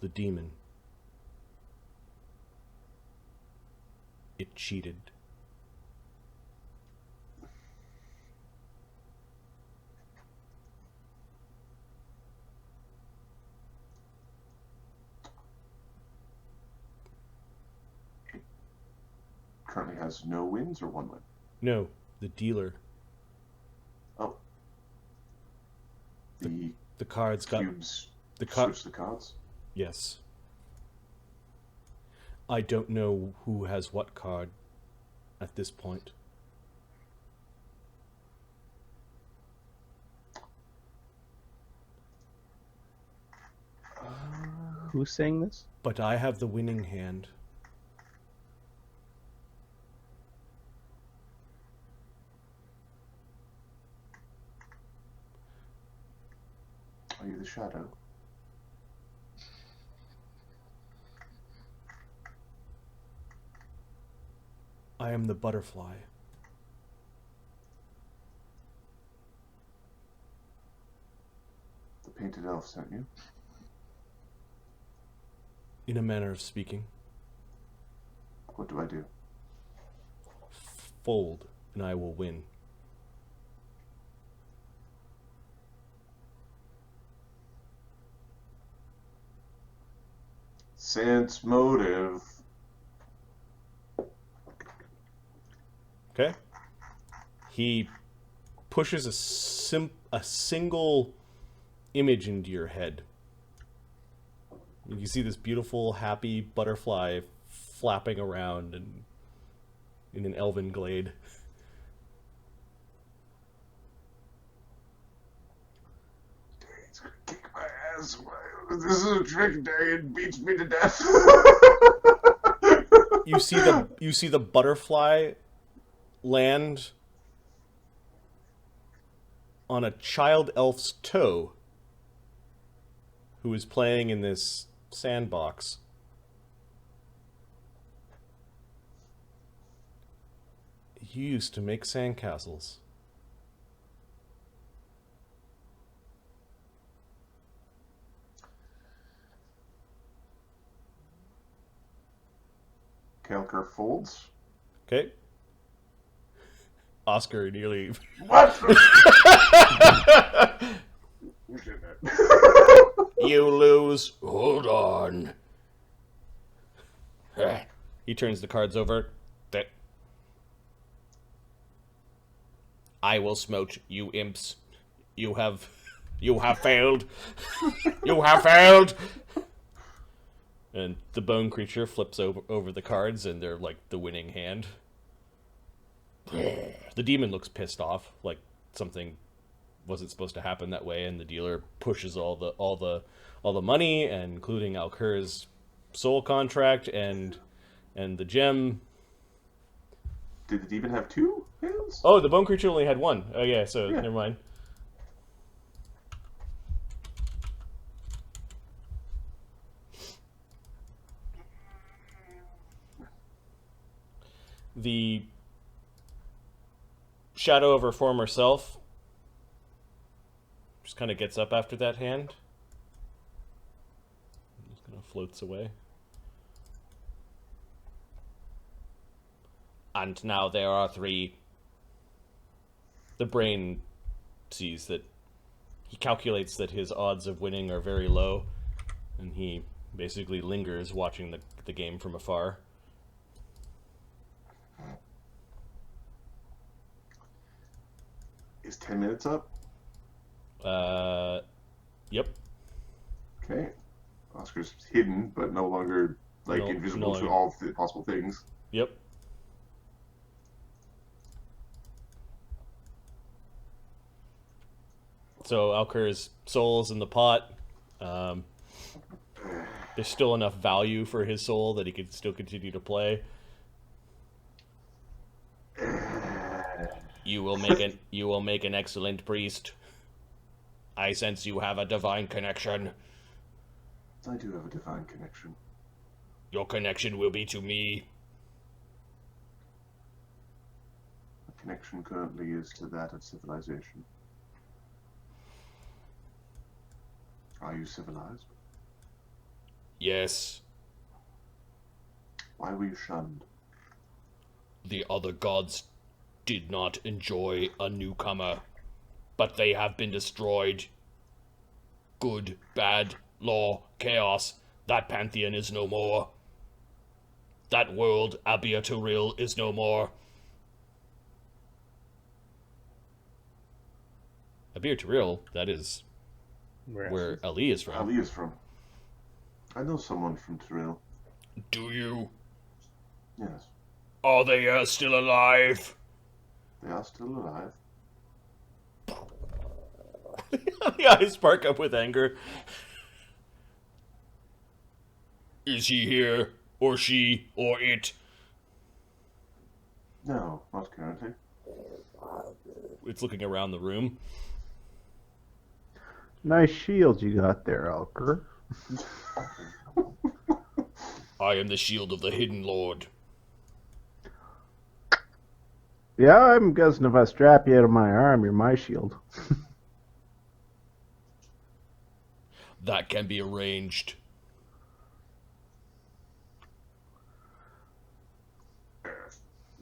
The demon. It cheated. Currently has no wins or 1 win. No, the dealer. Oh. The cards got... cubes switch the cards? Yes. I don't know who has what card at this point. Who's saying this? But I have the winning hand. Are you the shadow? I am the butterfly. The painted elf sent you? In a manner of speaking. What do I do? Fold, and I will win. Sense motive. Okay? He pushes a single image into your head. You see this beautiful, happy butterfly flapping around in an elven glade. Darian's gonna kick my ass. This is a trick. Darian beats me to death. You see the butterfly land on a child elf's toe who is playing in this sandbox. You used to make sandcastles. Alkur folds. Okay. Oscar nearly... What? You lose. Hold on. He turns the cards over. I will smote you imps. You have You have failed. You have failed. And the bone creature flips over the cards, and they're like the winning hand. The demon looks pissed off, like something wasn't supposed to happen that way, and the dealer pushes all the money, and including Alkur's soul contract and the gem. Did the demon have 2 hands? Oh, the bone creature only had 1. Oh yeah, so Yeah. never mind. The shadow of her former self just kind of gets up after that hand. Just kind of floats away. And now there are 3. The brain sees that he calculates that his odds of winning are very low, and he basically lingers watching the game from afar. Is 10 minutes up? Yep. Okay. Oscar's hidden, but no longer invisible to all possible things. Yep. So Alkur's soul's in the pot. There's still enough value for his soul that he could still continue to play. You will make an excellent priest. I sense you have a divine connection. I do have a divine connection. Your connection will be to me. The connection currently is to that of civilization. Are you civilized? Yes. Why were you shunned? The other gods did not enjoy a newcomer, but they have been destroyed. Good, bad, law, chaos, that pantheon is no more. That world, Abiaturil, is no more. Abiaturil, that is where Ali is from. Ali is from. I know someone from Tyrell. Do you? Yes. Are they still alive? They are still alive. The eyes spark up with anger. Is he here, or she, or it? No, not currently. It's looking around the room. Nice shield you got there, Alkur. I am the shield of the Hidden Lord. Yeah, I'm guessing if I strap you out of my arm, you're my shield. That can be arranged.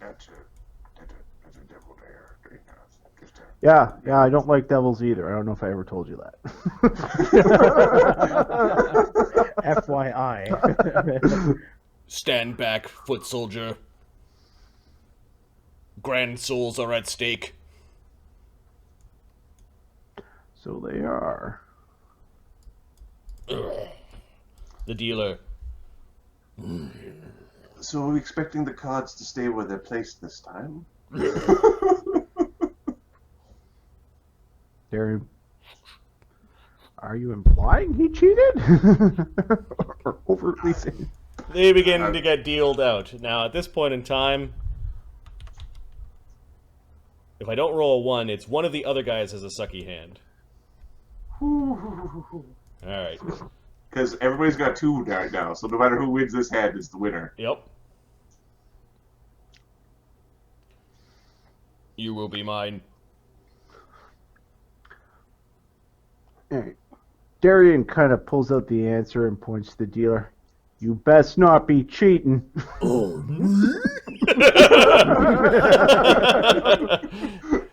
That's a devil there. Just Yeah, I don't like devils either. I don't know if I ever told you that. FYI. Stand back, foot soldier. Grand souls are at stake. So they are. The dealer. So are we expecting the cards to stay where they're placed this time? Darian, are you implying he cheated? Or overtly saying? They begin to get dealed out. Now, at this point in time, if I don't roll a 1, it's one of the other guys has a sucky hand. Alright. Because everybody's got 2 right now, so no matter who wins this hand is the winner. Yep. You will be mine. Alright. Darian kind of pulls out the answer and points to the dealer. You best not be cheating.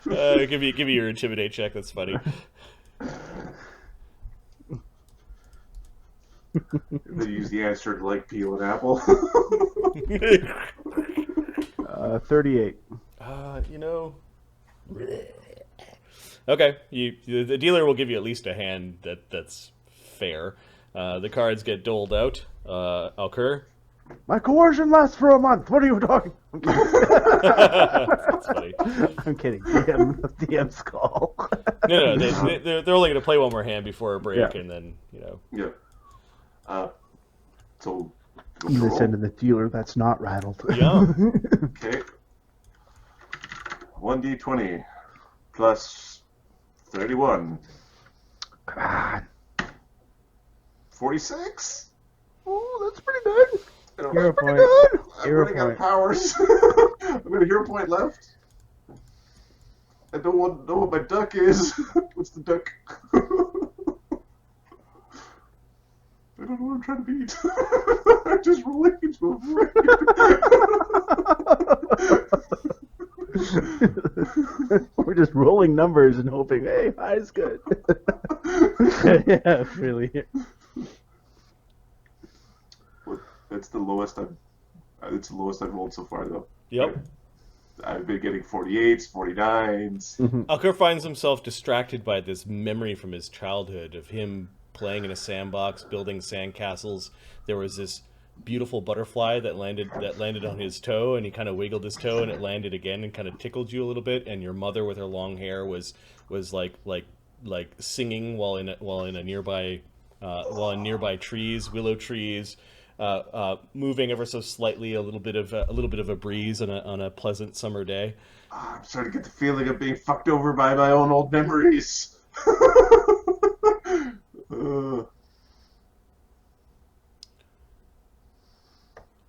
Give me your intimidate check. That's funny. They use the answer to like peel an apple. 38. You know, Okay, the dealer will give you at least a hand that's fair. The cards get doled out. Alkur. My coercion lasts for a month. What are you talking? That's funny. I'm kidding. DM's call. No, they're only going to play one more hand before a break, Yeah. and then Yeah. So. They send to the dealer that's not rattled. Yeah. Okay. 1d20 plus 31. Come on. 46? Oh, that's pretty good. Hero Pretty point. good. I've Hero already got point. powers. I've got a hero point left. I don't know what my duck is. What's the duck? I don't know what I'm trying to beat. I'm just rolling into a void. We're just rolling numbers and hoping, hey, high's good. Yeah, really. It's the lowest I've rolled so far, though. Yep. I've been getting 48s, 49s. Alkur finds himself distracted by this memory from his childhood of him playing in a sandbox, building sandcastles. There was this beautiful butterfly that landed on his toe, and he kind of wiggled his toe, and it landed again and kind of tickled you a little bit. And your mother with her long hair was like singing while in nearby trees, willow trees. Moving ever so slightly, a little bit of a breeze on a pleasant summer day. I'm starting to get the feeling of being fucked over by my own old memories.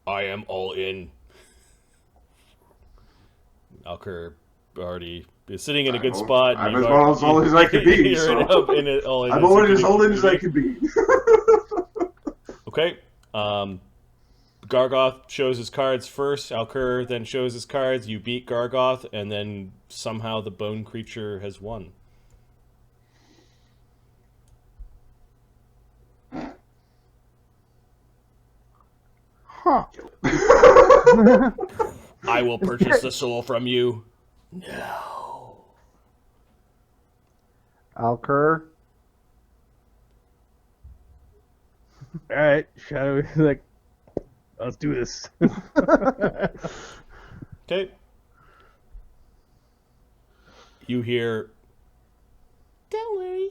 I am all in. Alkur already is sitting in a good spot. I'm as old as I could be. So. I'm already as old as I could be. Okay. Gargoth shows his cards first. Alkur then shows his cards. You beat Gargoth, and then somehow the bone creature has won. Huh. I will purchase the soul from you. No. Alkur. All right, Shadow is like, let's do this. Okay. You hear, Don't worry.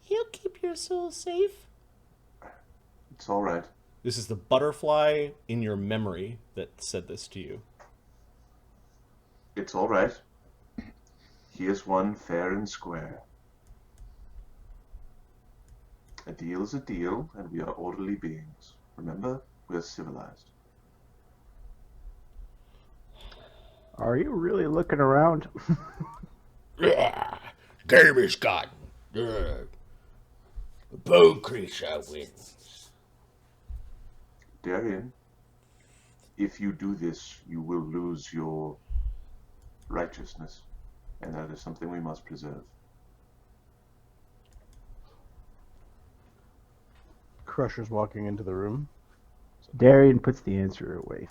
He'll keep your soul safe. It's all right. this is the butterfly in your memory that said this to you. It's all right. He is one fair and square. A deal is a deal, and we are orderly beings. Remember, we are civilized. Are you really looking around? Game is gone. The bone creature wins. Darian, if you do this, you will lose your righteousness, and that is something we must preserve. Crusher's walking into the room. Darian puts the answer away.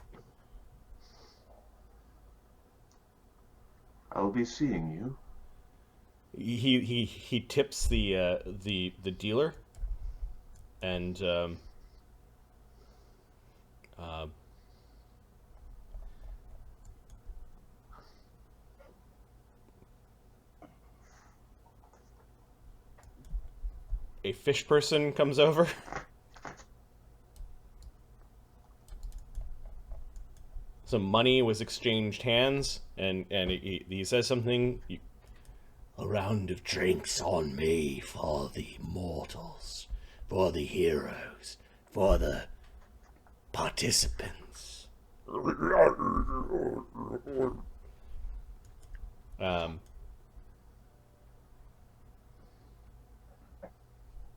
I'll be seeing you. He tips the dealer, and a fish person comes over. Some money was exchanged hands, and he says something. A round of drinks on me for the mortals, for the heroes, for the participants.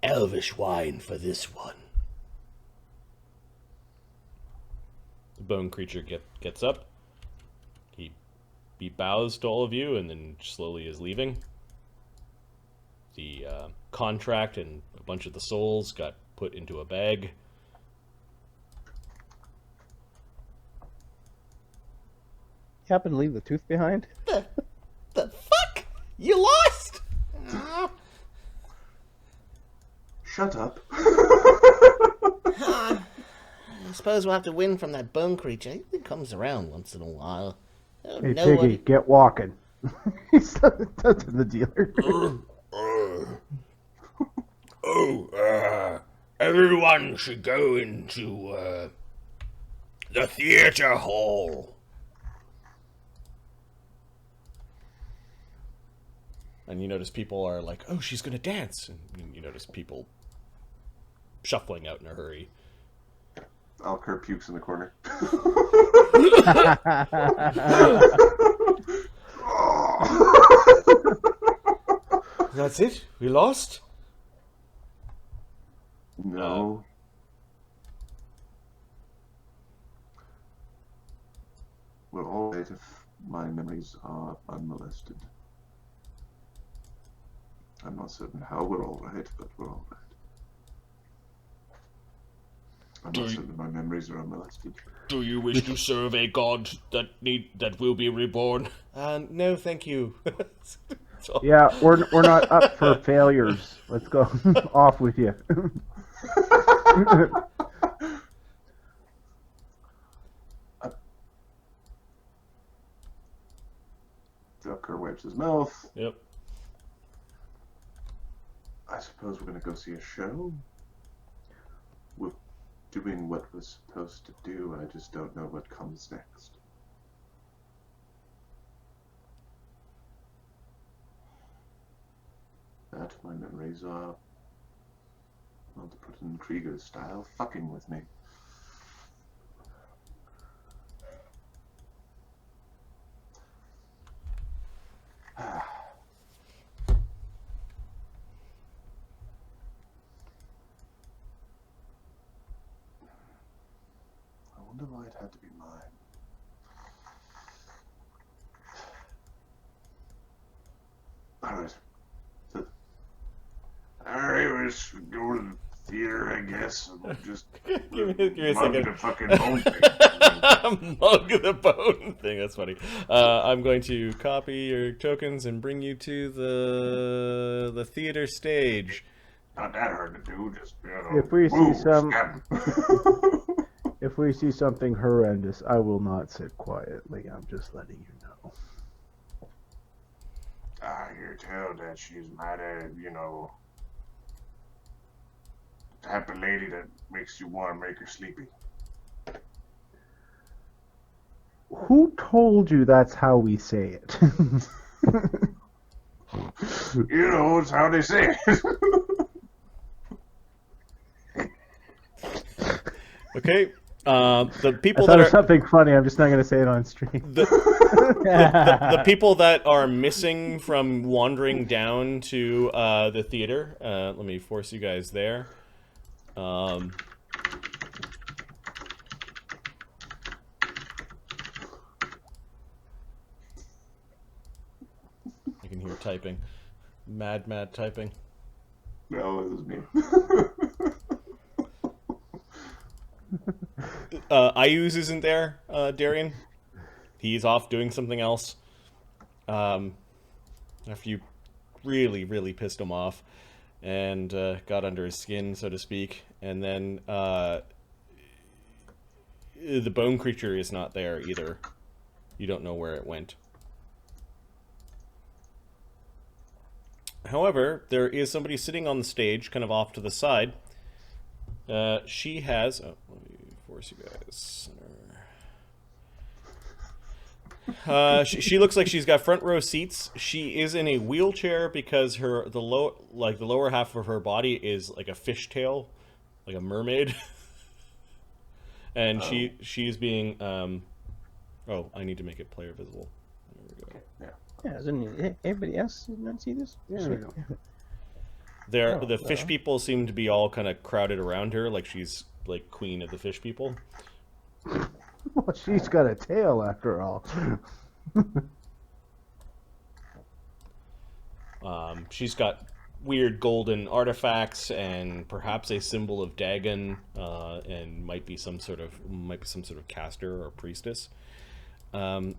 Elvish wine for this one. The bone creature gets up. He bows to all of you and then slowly is leaving. The contract and a bunch of the souls got put into a bag. You happen to leave the tooth behind? The fuck? You lost? Shut up. I suppose we'll have to win from that bone creature. He comes around once in a while. Oh, Hey, no Piggy, one... get walking. He's to the dealer. Everyone should go into the theater hall. And you notice people are like, oh, she's going to dance. And you notice people shuffling out in a hurry. Alkur pukes in the corner. That's it? We lost? No. We're all right if my memories are unmolested. I'm not certain how we're all right, but we're all right. I'm not certain my memories are unmolested. Do you wish to serve a god that will be reborn? No, thank you. Yeah, we're not up for failures. Let's go off with you. Alkur wipes his mouth. Yep. I suppose we're going to go see a show. We're doing what we're supposed to do. I just don't know what comes next. That my memories are, well, to put it in Krieger's style, fucking with me. I wonder why it had to be mine. Alright. Alright, let's go to the theater, I guess. And we'll just give me a mug second. the fucking bone thing. Mug the bone thing. That's funny. I'm going to copy your tokens and bring you to the theater stage. Not that hard to do, just, you know, If we see move, some- stab. If we see something horrendous, I will not sit quietly. I'm just letting you know. I hear tell that she's mighty, you know, the type of lady that makes you want to make her sleepy. Who told you that's how we say it? You know, it's how they say it. Okay. The I people thought that of are something funny. I'm just not going to say it on stream. the people that are missing from wandering down to the theater. Let me force you guys there. I can hear typing. Mad typing. No, it was me. Ayuz isn't there, Darian. He's off doing something else. After you really pissed him off and got under his skin, so to speak. And then the bone creature is not there either. You don't know where it went. However, there is somebody sitting on the stage, kind of off to the side. She has... Oh, let me force you guys. She looks like she's got front row seats. She is in a wheelchair because the lower half of her body is like a fishtail, like a mermaid. And she's being oh, I need to make it player visible. There we go. Yeah, doesn't everybody else not see this? There we go. The fish people seem to be all kind of crowded around her, like she's like queen of the fish people. Well, she's got a tail after all. She's got weird golden artifacts and perhaps a symbol of Dagon, and might be some sort of caster or priestess. An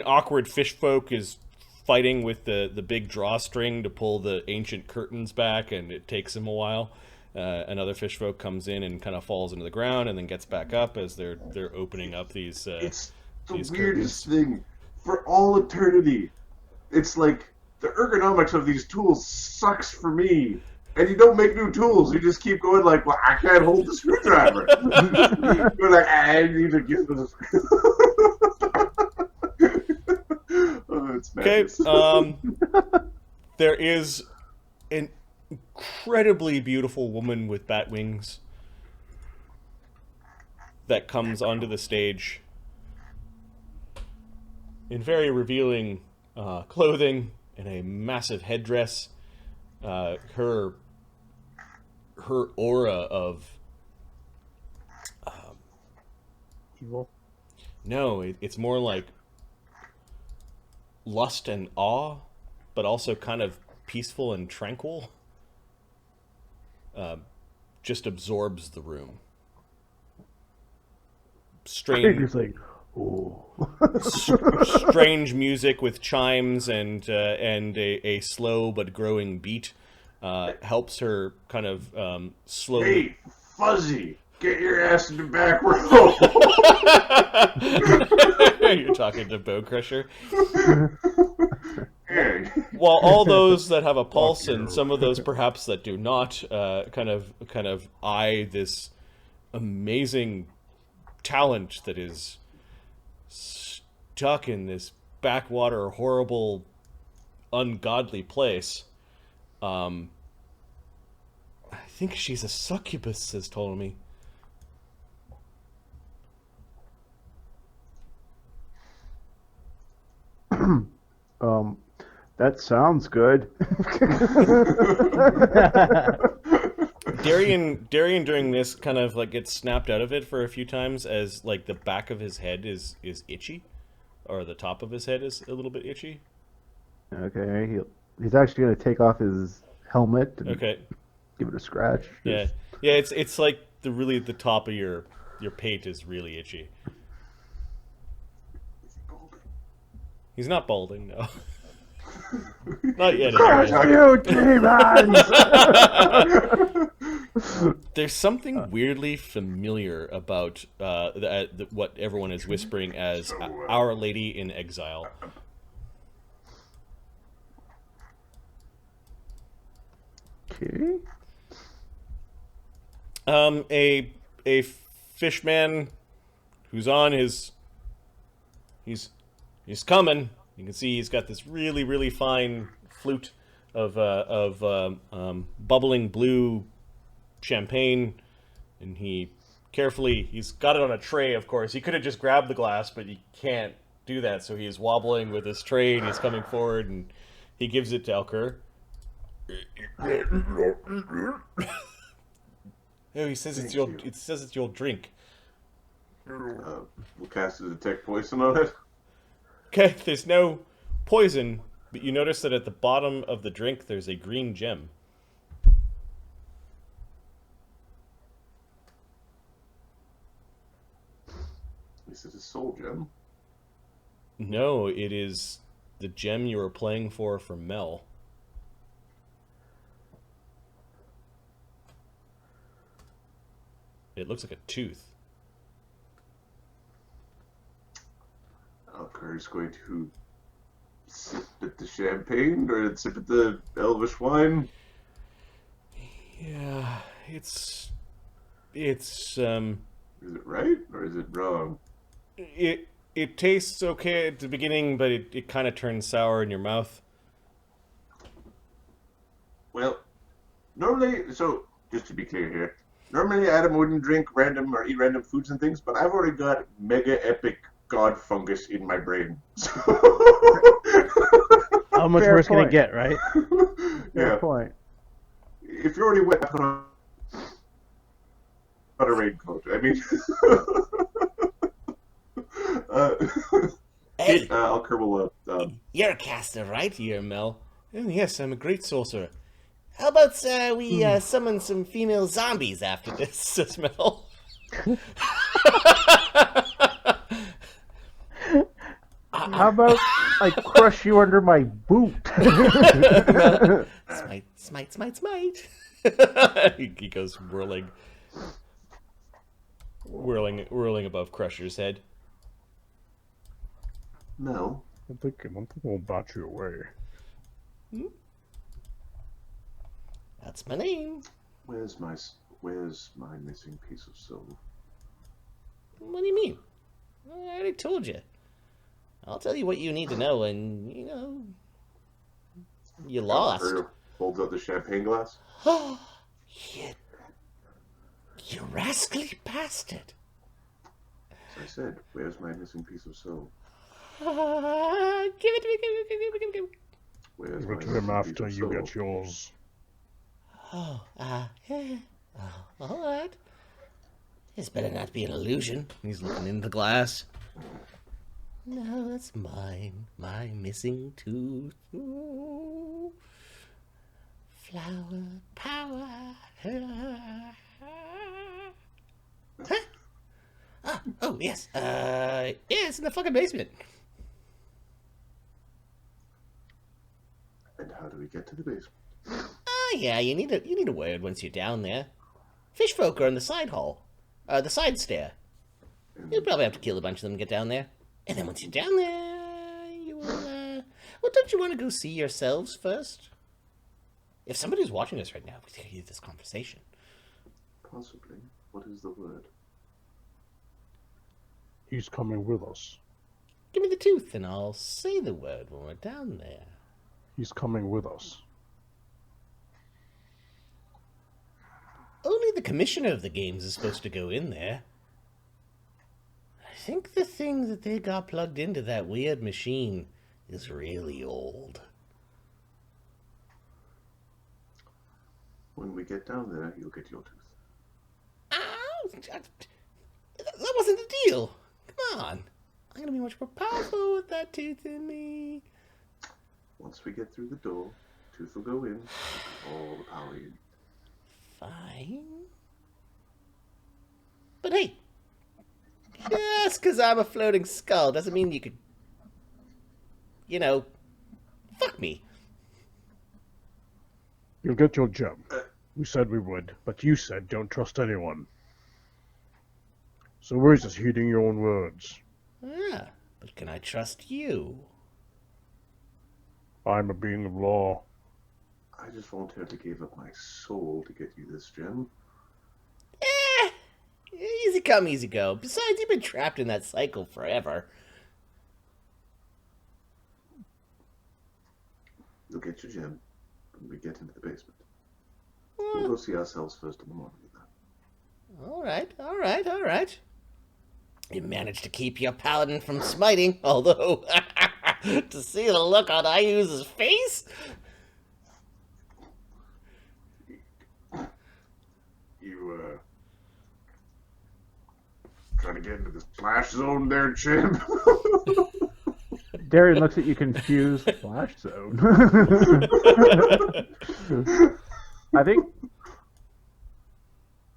awkward fish folk is fighting with the big drawstring to pull the ancient curtains back, and it takes him a while. Another fish folk comes in and kind of falls into the ground and then gets back up as they're opening up these. It's the these weirdest curtains. thing for all eternity. It's like the ergonomics of these tools sucks for me. And you don't make new tools. You just keep going like, well, I can't hold the screwdriver. You're like, I need to get this. Oh, it's Okay. madness. There is an incredibly beautiful woman with bat wings that comes onto the stage in very revealing clothing and a massive headdress. Her aura of Evil. no, it's more like lust and awe, but also kind of peaceful and tranquil. Just absorbs the room. It's like, oh. Strange music with chimes and a slow but growing beat helps her kind of slowly. Hey, Fuzzy, get your ass in the back row. You're talking to Bow Crusher. Hey. While all those that have a pulse and some of those perhaps that do not, kind of eye this amazing talent that is stuck in this backwater, horrible, ungodly place. I think she's a succubus, says Ptolemy. That sounds good. Darian during this kind of like gets snapped out of it for a few times as like the back of his head is itchy, or the top of his head is a little bit itchy. Okay, he's actually going to take off his helmet and Okay. give it a scratch. Yeah, yeah. It's like the top of your pate is really itchy. He's not balding, no. Not yet. Curse Anyway. you, demons! There's something weirdly familiar about what everyone is whispering as Our Lady in Exile. Okay. A fishman who's on his he's coming. You can see he's got this really, really fine flute of bubbling blue champagne, and he's got it on a tray. Of course, he could have just grabbed the glass, but he can't do that. So he's wobbling with his tray, and he's coming forward, and he gives it to Alkur. Oh, he says it's your drink. We'll cast a detect poison on it. Okay, there's no poison, but you notice that at the bottom of the drink there's a green gem. Is it a soul gem? No, it is the gem you were playing for Mel. It looks like a tooth. Alkur's going to sip at the champagne or sip at the elvish wine. Yeah, it's Is it right or is it wrong? it tastes okay at the beginning, but it kind of turns sour in your mouth. Well, normally, so just to be clear here, normally Adam wouldn't drink random or eat random foods and things, but I've already got mega epic god fungus in my brain. So How much Fair worse can it point. get, right? Fair yeah, point. if you're already wet, put on a raincoat. I mean, Hey, Alkur will. you're a caster, right? Here, Mel. Oh, yes, I'm a great sorcerer. How about we summon some female zombies after this? Says Mel. How about I crush you under my boot. Smite, smite, smite, smite. He goes whirling above Crusher's head. No. I'm thinking I'll bat you away. That's my name. Where's my missing piece of soul? What do you mean? I already told you. I'll tell you what you need to know, and, you lost. Alkur holds out the champagne glass. Oh, you rascally bastard. As I said, where's my missing piece of soul? Give it to me, give it. Where's Give my it to him missing after piece of you soul? get yours. Oh, yeah. Oh, all right. This better not be an illusion. He's looking in the glass. No, that's mine. My missing tooth. Ooh. Flower power. Huh? Oh, yes. Yeah, it's in the fucking basement. And how do we get to the basement? Oh, yeah, you need a word once you're down there. Fish folk are in the side hall. The side stair. You'll probably have to kill a bunch of them to get down there. And then once you're down there, you will, well, don't you want to go see yourselves first? If somebody's watching us right now, we can hear this conversation. Possibly. What is the word? He's coming with us. Give me the tooth, and I'll say the word when we're down there. He's coming with us. Only the commissioner of the games is supposed to go in there. I think the thing that they got plugged into that weird machine is really old. When we get down there, you'll get your tooth. Ow! That wasn't the deal. Come on. I'm gonna be much more powerful with that tooth in me. Once we get through the door, tooth will go in. All the power you need. Fine. But hey, just because I'm a floating skull doesn't mean you could, fuck me. You'll get your gem. We said we would, but you said don't trust anyone. So we're just heeding your own words. Ah, but can I trust you? I'm a being of law. I just voluntarily gave up my soul to get you this gem. Easy come, easy go. Besides, you've been trapped in that cycle forever. You'll get your gem when we get into the basement. We'll go see ourselves first in the morning. All right. You managed to keep your paladin from smiting, although to see the look on Ayu's face. You, trying to get into the splash zone there, Jim? Darian looks at you confused. Flash zone. I think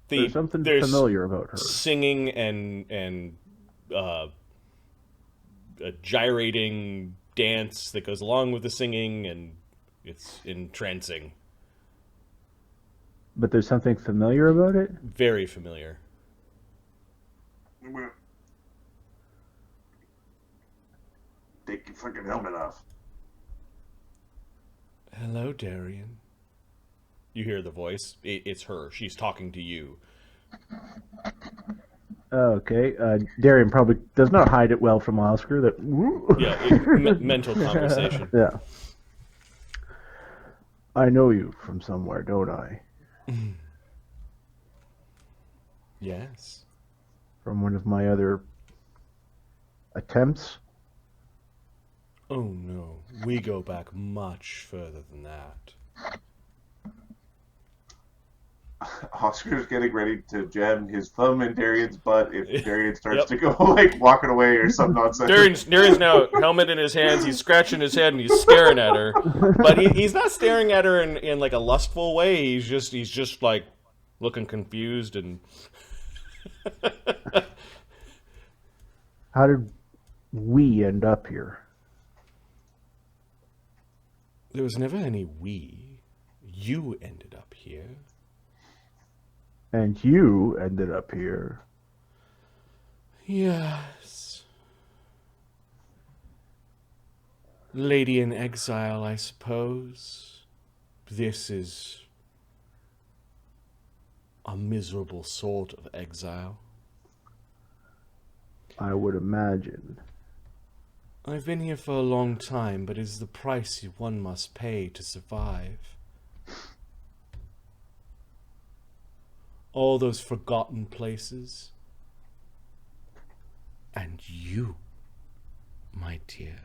there's something familiar about her. Singing and a gyrating dance that goes along with the singing, and it's entrancing. But there's something familiar about it? Very familiar. Take your fucking helmet off. Hello, Darian. You hear the voice. It's her. She's talking to you. Okay. Darian probably does not hide it well from Oscar. Mental conversation. Yeah. I know you from somewhere, don't I? Yes. From one of my other attempts? Oh no, we go back much further than that. Oscar's getting ready to jam his thumb in Darian's butt if Darian starts to go walking away or some nonsense. Darian's now helmet in his hands. He's scratching his head and he's staring at her, but he's not staring at her in like a lustful way. He's just like looking confused and. How did we end up here? There was never any we. You ended up here. And you ended up here. Yes. Lady in exile, I suppose. This is a miserable sort of exile. I would imagine. I've been here for a long time, but it is the price one must pay to survive. All those forgotten places. And you, my dear,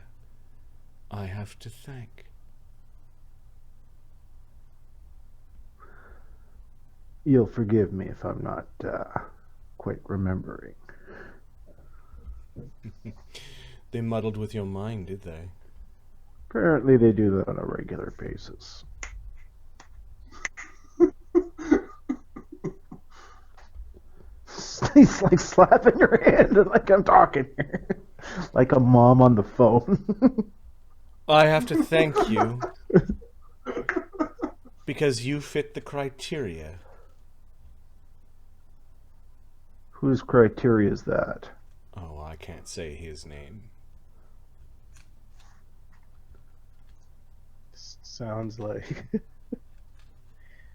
I have to thank. You'll forgive me if I'm not quite remembering. They muddled with your mind, did they? Apparently they do that on a regular basis. He's like slapping your hand like I'm talking here. Like a mom on the phone. I have to thank you because you fit the criteria. Whose criteria is that? Oh, I can't say his name. Sounds like.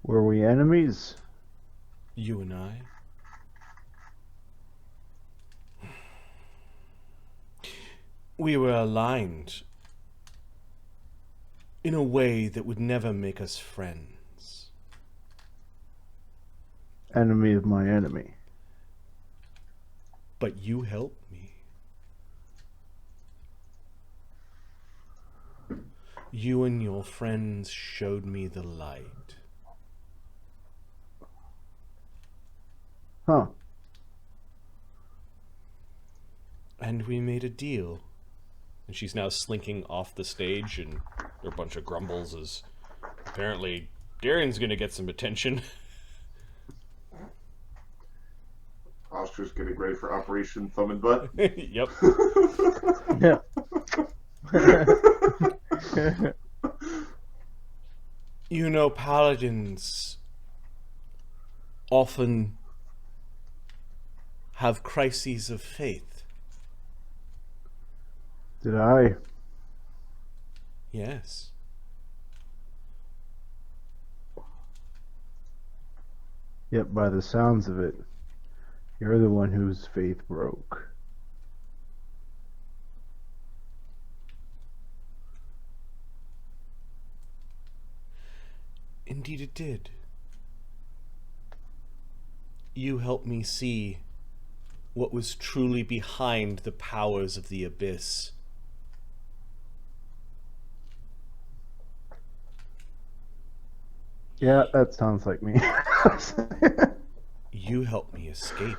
Were we enemies? You and I. We were aligned in a way that would never make us friends. Enemy of my enemy. But you helped me. You and your friends showed me the light. Huh. And we made a deal. And she's now slinking off the stage, and there are a bunch of grumbles as apparently Darian's gonna get some attention. Ostra's getting ready for Operation Thumb and Butt. Yep. Yeah. You know, paladins often have crises of faith. Did I? Yes. Yep, by the sounds of it, you're the one whose faith broke. Indeed it did. You helped me see what was truly behind the powers of the abyss. Yeah, that sounds like me. You helped me escape.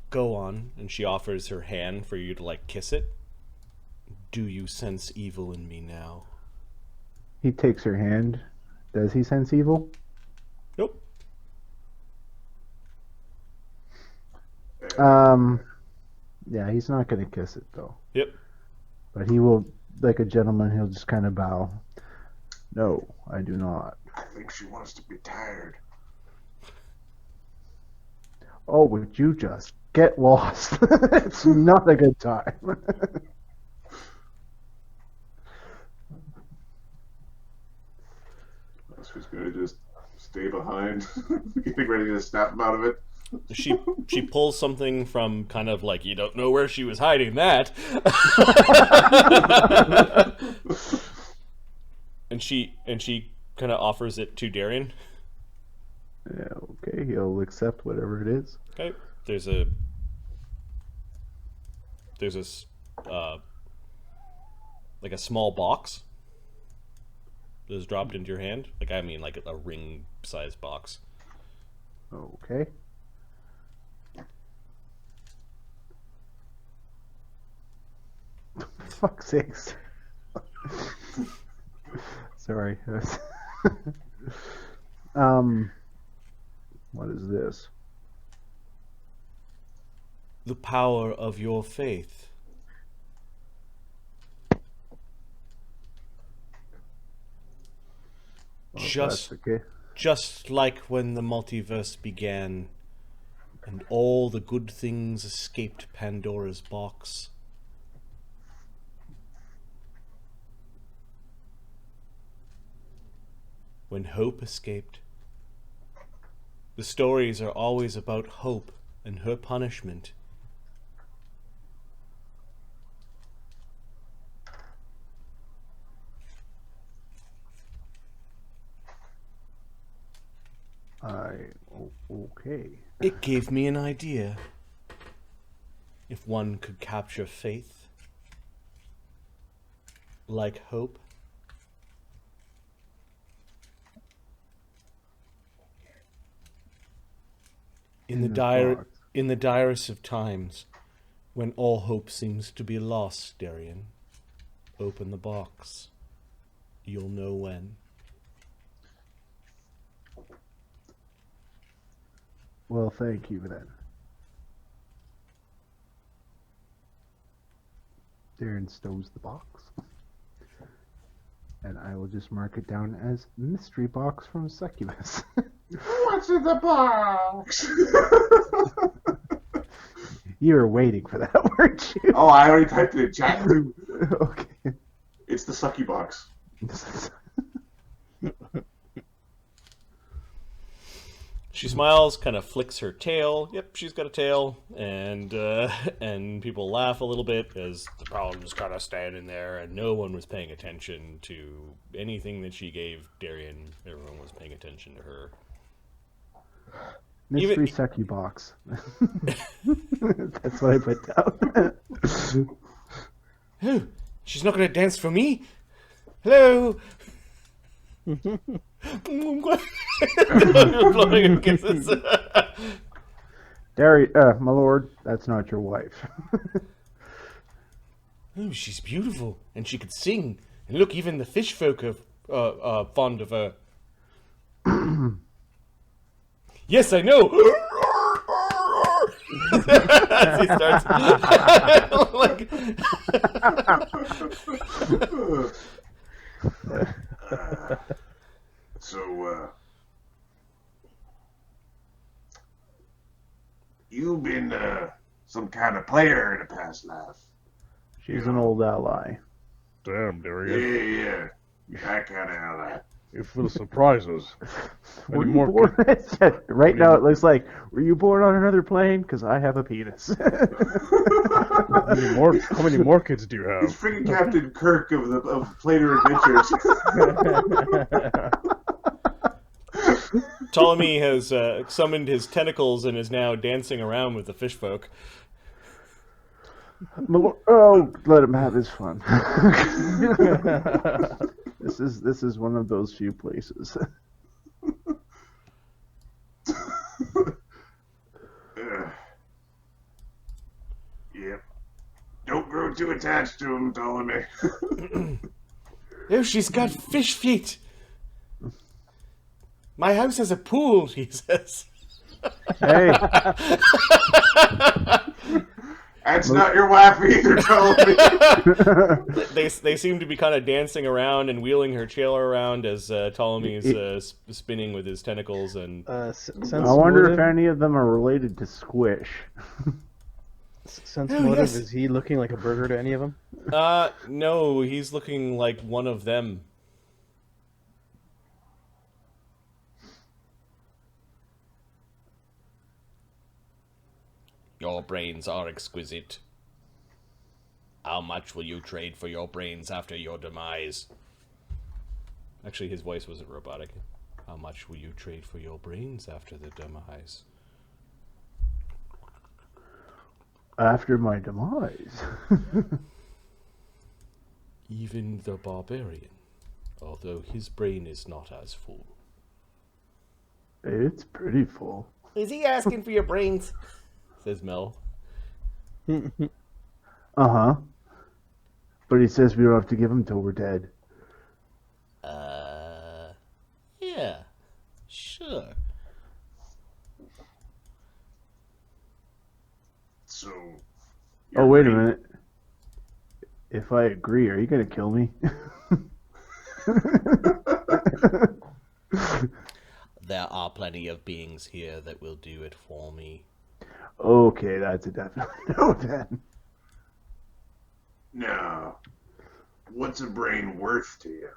Go on, and she offers her hand for you to, like, kiss it. Do you sense evil in me now? He takes her hand. Does he sense evil? Nope. Yeah, he's not gonna kiss it though. Yep. But he will, like a gentleman, he'll just kind of bow. No, I do not. I think she wants to be tired. Oh, would you just get lost? It's not a good time. Ostra's gonna just stay behind, getting ready to snap him out of it. She pulls something from kind of like, you don't know where she was hiding that. and she kind of offers it to Darian. Yeah, okay, he'll accept whatever it is. Okay. There's a like a small box that is dropped into your hand. Like, I mean, like a ring-sized box. Okay. Fuck's sakes. Sorry. What is this? The power of your faith. Just, That's okay. just like when the multiverse began, and all the good things escaped Pandora's box. When hope escaped. The stories are always about hope and her punishment. Okay. It gave me an idea. If one could capture faith, like hope, in the direst of times, when all hope seems to be lost, Darian, open the box. You'll know when. Well, thank you then. Darian stows the box. And I will just mark it down as mystery box from Succubus. What's in the box? You were waiting for that, weren't you? Oh, I already typed it in chat. Okay. It's the sucky box. She smiles, kind of flicks her tail. Yep, she's got a tail, and people laugh a little bit as the problem's kind of standing there, and no one was paying attention to anything that she gave Darian. Everyone was paying attention to her. Mystery sucky box. That's what I put down. Oh, she's not going to dance for me? Hello? Blowing kisses. Darian, my lord, that's not your wife. Oh, she's beautiful, and she could sing. And look, even the fish folk are fond of her. Yes, I know. As he starts, like, So, you've been some kind of player in a past life. She's an old ally. Damn, Yeah, Darian. yeah. That kind of ally. You're full of surprises. Were Any you more born? Right now it looks like, were you born on another plane? Because I have a penis. How many more kids do you He's have? freaking Captain Kirk of Planar Adventures. Ptolemy has summoned his tentacles and is now dancing around with the fish folk. Oh, let him have his fun. This is one of those few places. Yep. Don't grow too attached to him, Ptolemy. Oh, she's got fish feet. My house has a pool, he says. Hey, That's not your wife either, Ptolemy. They seem to be kind of dancing around and wheeling her trailer around as Ptolemy is spinning with his tentacles. And Sense I wonder motive, if any of them are related to Squish. sense Oh, motive, yes. is he looking like a burger to any of them? no, he's looking like one of them. Your brains are exquisite. How much will you trade for your brains after your demise? Actually, his voice wasn't robotic. How much will you trade for your brains after the demise? After my demise. Even the barbarian, although his brain is not as full. It's pretty full. Is he asking for your brains? Says Mel. Uh-huh. But he says we don't have to give them till we're dead. Yeah, sure. So. Oh, wait a minute. If I agree, are you going to kill me? There are plenty of beings here that will do it for me. Okay, that's a definite no then. No. What's a brain worth to you?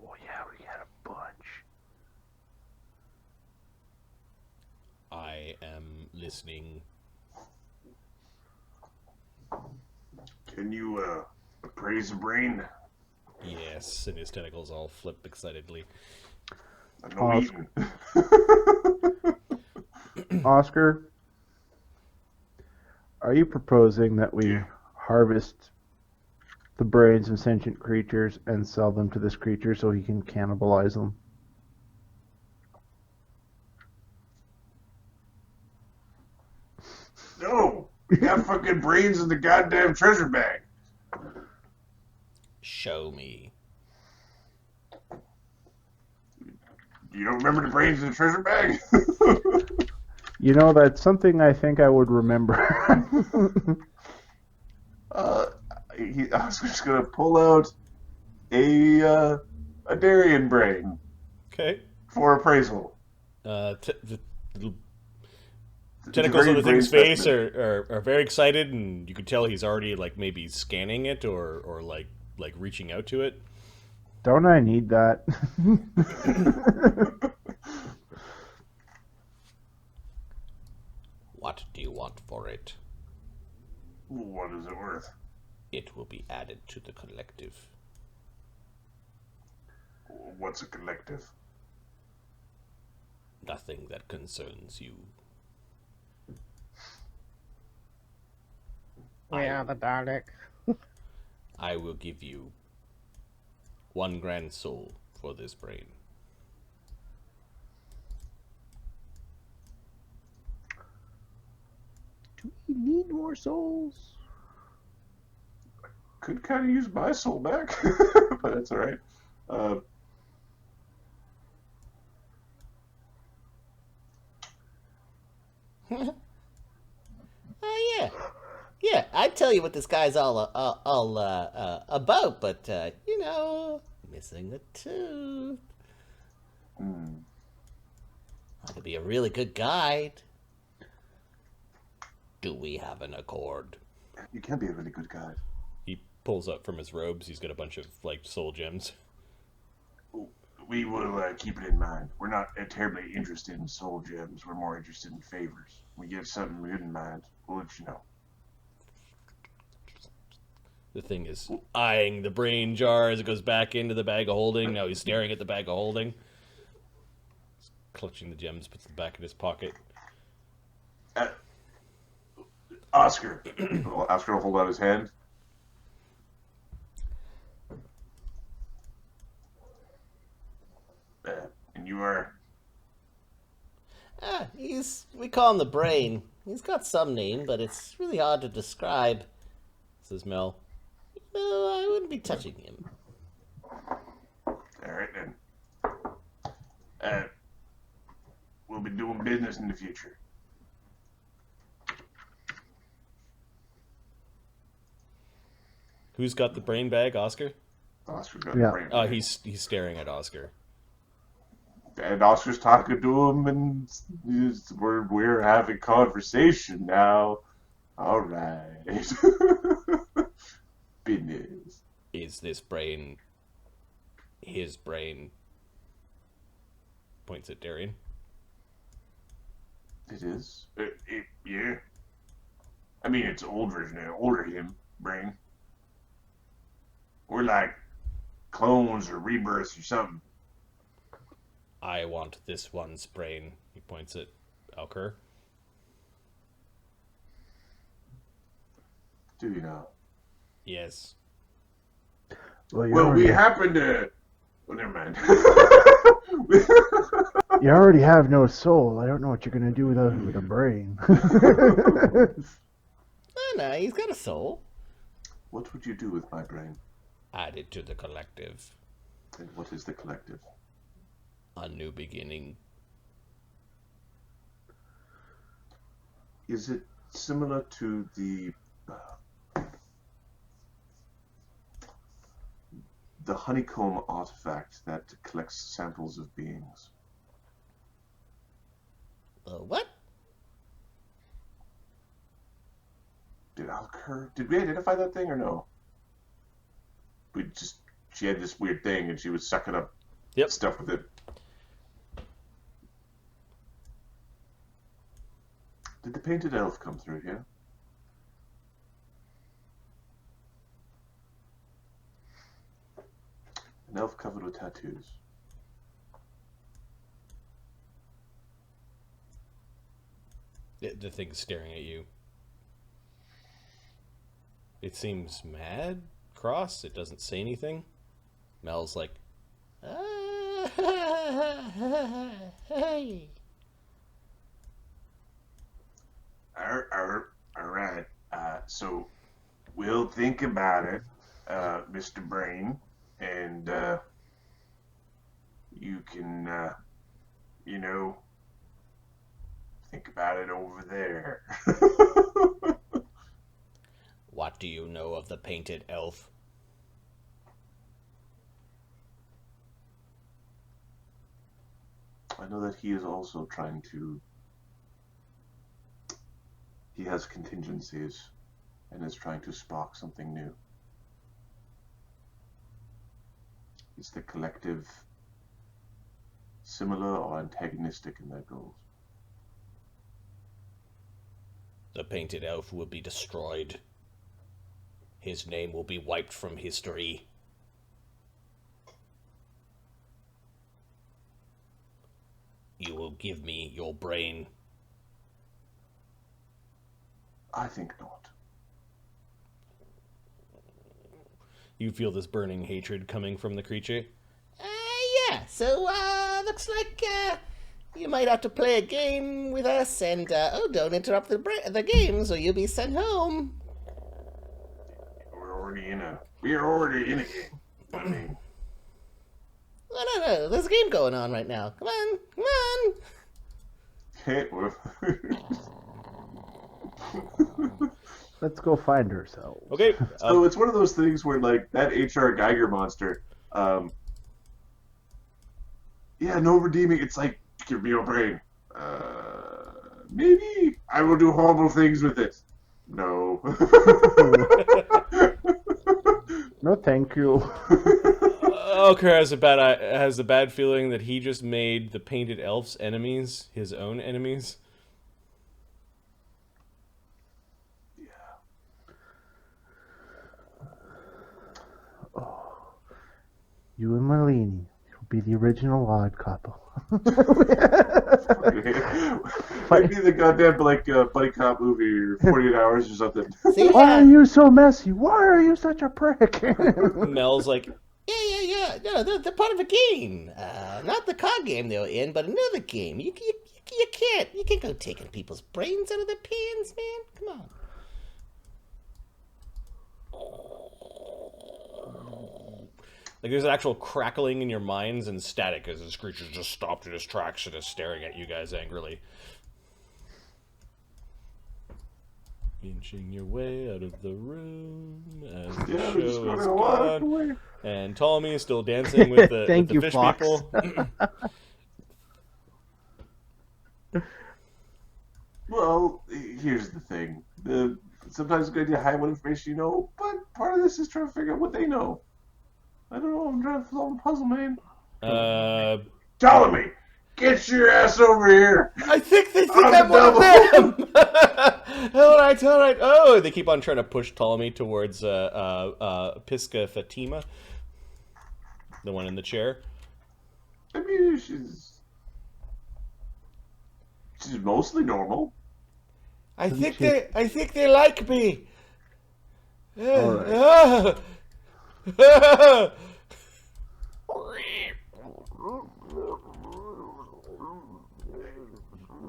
Oh yeah, we got a bunch. I am listening. Can you appraise a brain? Yes, and his tentacles all flip excitedly. No eating. Oscar, are you proposing that we harvest the brains of sentient creatures and sell them to this creature so he can cannibalize them? No. We got fucking brains in the goddamn treasure bag. Show me. You don't remember the brains in the treasure bag? You know, that's something I think I would remember. Oscar's gonna pull out a Darian brain Okay. for appraisal. The It's a tentacles very on the thing's brain face specimen. are very excited, and you can tell he's already like maybe scanning it or like reaching out to it. Don't I need that? What do you want for it? What is it worth? It will be added to the collective. What's a collective? Nothing that concerns you. We are the Dalek. I will give you 1 grand soul for this brain. Do we need more souls? Could kind of use my soul back, but that's all right. Oh yeah, yeah. I'd tell you what this guy's all about, but you know, missing a tooth. That could be a really good guide. Do we have an accord? You can be a really good guy. He pulls up from his robes. He's got a bunch of like soul gems. We will keep it in mind. We're not terribly interested in soul gems. We're more interested in favors. We get something good in mind, we'll let you know. The thing is eyeing the brain jar as it goes back into the bag of holding. Now he's staring at the bag of holding. He's clutching the gems, puts them back in his pocket. Oscar. Oscar will hold out his hand. And you are... We call him the brain. He's got some name, but it's really hard to describe, says Mel. No, I wouldn't be touching him. All right, then. We'll be doing business in the future. Who's got the brain bag? Oscar? Oscar got Yeah. the brain. Oh, he's staring at Oscar. And Oscar's talking to him, and we're having conversation now. All right. Business. Is this brain his brain? Points at Darian. It is. Yeah. I mean, it's old version, older him brain. We're like clones or rebirths or something. I want this one's brain. He points at Alkur. Do you know? Yes. Well, Well, we happen to... Well, never mind. you already have no soul. I don't know what you're gonna do with a brain. No, he's got a soul. What would you do with my brain? Add it to the collective. And what is the collective? A new beginning. Is it similar to the honeycomb artifact that collects samples of beings. What? Did we identify that thing or no? She had this weird thing and she was sucking up stuff with it. Did the painted elf come through here? An elf covered with tattoos. The thing's staring at you. It seems mad, cross. It doesn't say anything. Mel's like, Hey. All right. So we'll think about it, Mr. Brain, and you can, think about it over there. What do you know of the painted elf? I know that he is also trying to... He has contingencies and is trying to spark something new. Is the collective similar or antagonistic in their goals? The painted elf will be destroyed. His name will be wiped from history. You will give me your brain. I think not. you feel this burning hatred coming from the creature. Yeah, so, looks like, you might have to play a game with us, and, don't interrupt the games, or you'll be sent home. We're already in a game. I mean... No, there's a game going on right now. Come on! Okay, well... Let's go find ourselves. Okay. So it's one of those things where, like, that H.R. Geiger monster, yeah, no redeeming. It's like, give me your brain. Maybe I will do horrible things with it. No. No, thank you. Alkur has a bad feeling that he just made the painted elf's enemies his own enemies. You and Marlene will be the original odd couple. Might be the goddamn buddy cop movie or 48 Hours or something. See, Why are you so messy? Why are you such a prick? Mel's like, Yeah. No, they're part of a game. Not the card game they were in, but another game. You can't go taking people's brains out of their pans, man. Come on. like there's an actual crackling in your minds and static as this creature just stopped in its tracks and is staring at you guys angrily. Inching your way out of the room as the show is gone. And Ptolemy is still dancing with the, Thank with the you, fish Fox. people. Well, here's the thing. Sometimes it's a good idea to hide what information you know, but part of this is trying to figure out what they know. I don't know. I'm trying to solve a puzzle, man. Ptolemy, get your ass over here. I think they think I'm one of them. All right. Oh, they keep on trying to push Ptolemy towards Pisca Fatima, the one in the chair. I mean, she's mostly normal. I think they like me. All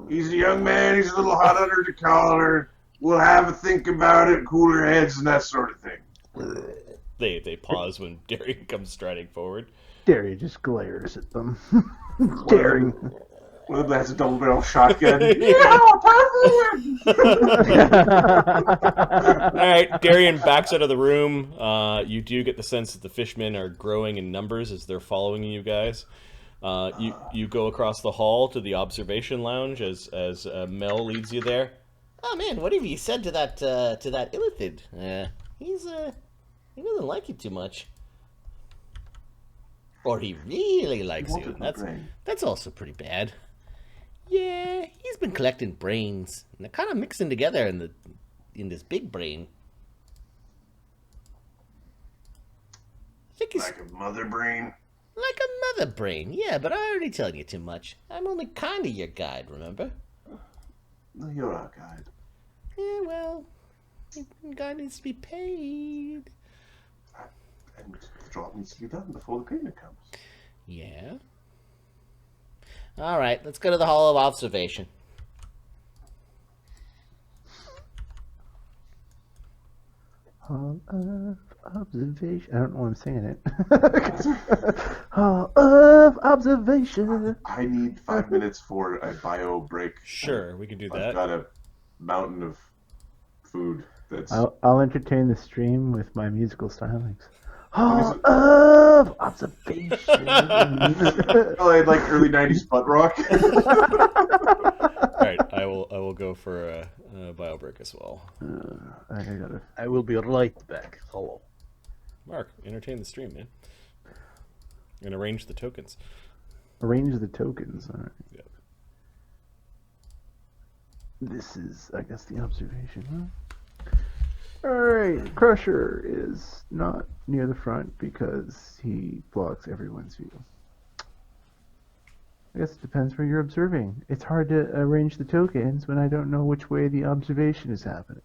He's a young man. He's a little hot under the collar. We'll have a think about it, cooler heads, and that sort of thing. They pause when Darian comes striding forward. Darian just glares at them. Daring. That's a double barrel shotgun. All right, Darian backs out of the room. You do get the sense that the fishmen are growing in numbers as they're following you guys. You go across the hall to the observation lounge as Mel leads you there. Oh man, what have you said to that illithid? He doesn't like you too much. Or he really likes you. That's also pretty bad. Yeah, he's been collecting brains. And they're kind of mixing together in this big brain. I think he's Like a mother brain. like a mother brain. Yeah, but I already telling you too much. I'm only kind of your guide, remember? No, you're our guide. Yeah, well, your guy needs to be paid. And the job needs to be done before the payment comes. Yeah. All right, let's go to the Hall of Observation. Hall of Observation. I don't know why I'm singing it. Hall of Observation. I need 5 minutes for a bio break. Sure, we can do I've that. got a mountain of food that's... I'll entertain the stream with my musical stylings. Hall of Observation. Oh, I had like early 90s butt rock. All right, I will go for a bio break as well. I will be right back. Hello. Mark, entertain the stream, man. And arrange the tokens. Arrange the tokens. All right. Yep. This is, I guess, the observation, huh? Alright, Crusher is not near the front because he blocks everyone's view. I guess it depends where you're observing. It's hard to arrange the tokens when I don't know which way the observation is happening.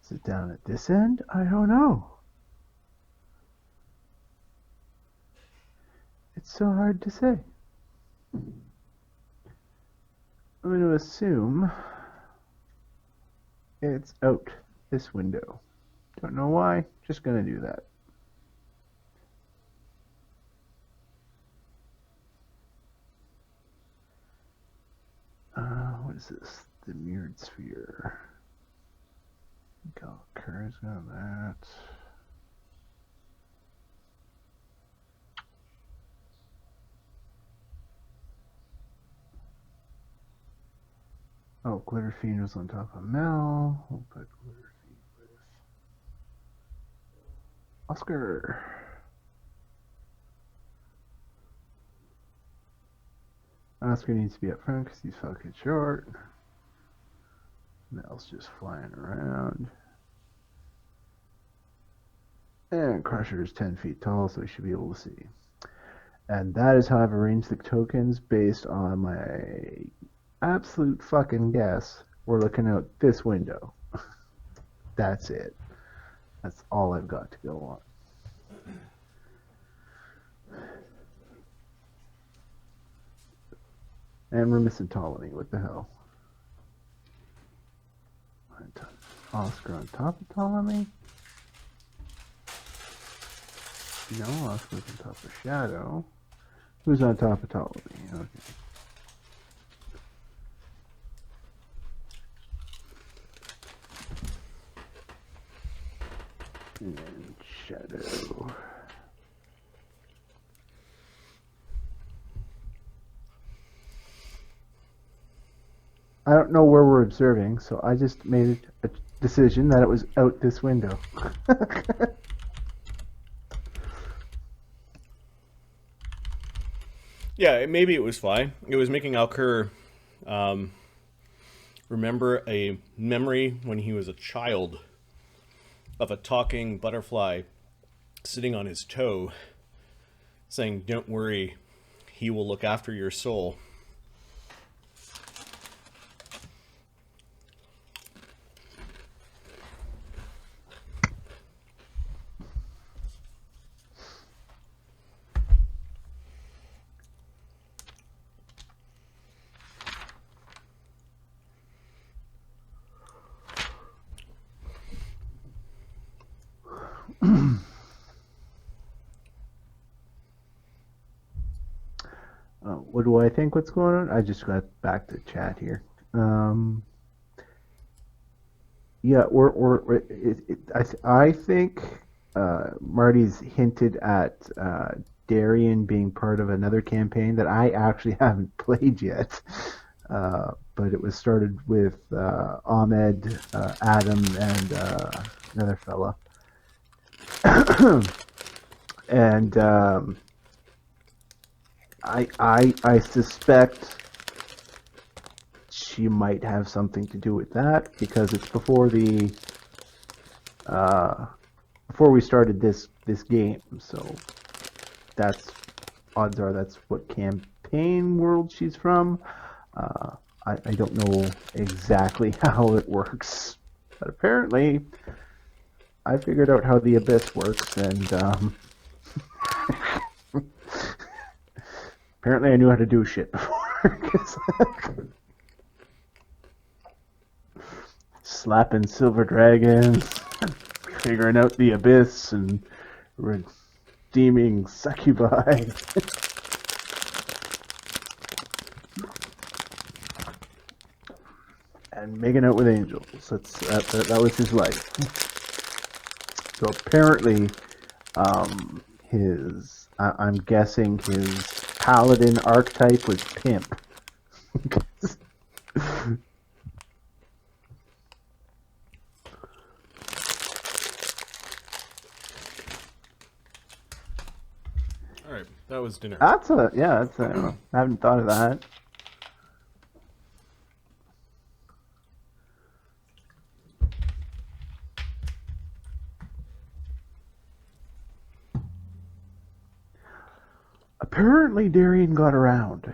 Is it down at this end? I don't know. It's so hard to say. I'm going to assume it's out this window. Don't know why, just going to do that. What is this? The mirrored sphere. Alkur's got that. Oh, Glitter Fiend was on top of Mel. We'll put Glitter Fiend with Oscar. Oscar needs to be up front because he's fucking short. Mel's just flying around. And Crusher's 10 feet tall, so he should be able to see. And that is how I've arranged the tokens based on my absolute fucking guess. We're looking out this window. That's it. That's all I've got to go on. And we're missing Ptolemy. What the hell? Oscar on top of Ptolemy? No, Oscar's on top of Shadow. Who's on top of Ptolemy? Okay. And Shadow. I don't know where we're observing, so I just made a decision that it was out this window. Yeah, maybe it was fine. It was making Alkur remember a memory when he was a child of a talking butterfly sitting on his toe saying, "Don't worry, he will look after your soul." What do I think? What's going on? I just got back to chat here. Yeah, I think Marty's hinted at Darian being part of another campaign that I actually haven't played yet. But it was started with Ahmed, Adam, and another fella. And I suspect she might have something to do with that because it's before we started this game, so that's odds are that's what campaign world she's from. I don't know exactly how it works, but apparently I figured out how the abyss works, and apparently I knew how to do shit before. Slapping silver dragons, figuring out the abyss, and redeeming succubi. And making out with angels. That was his life. So apparently, I'm guessing his paladin archetype was pimp. All right, that was dinner. I haven't thought of that. Apparently, Darian got around.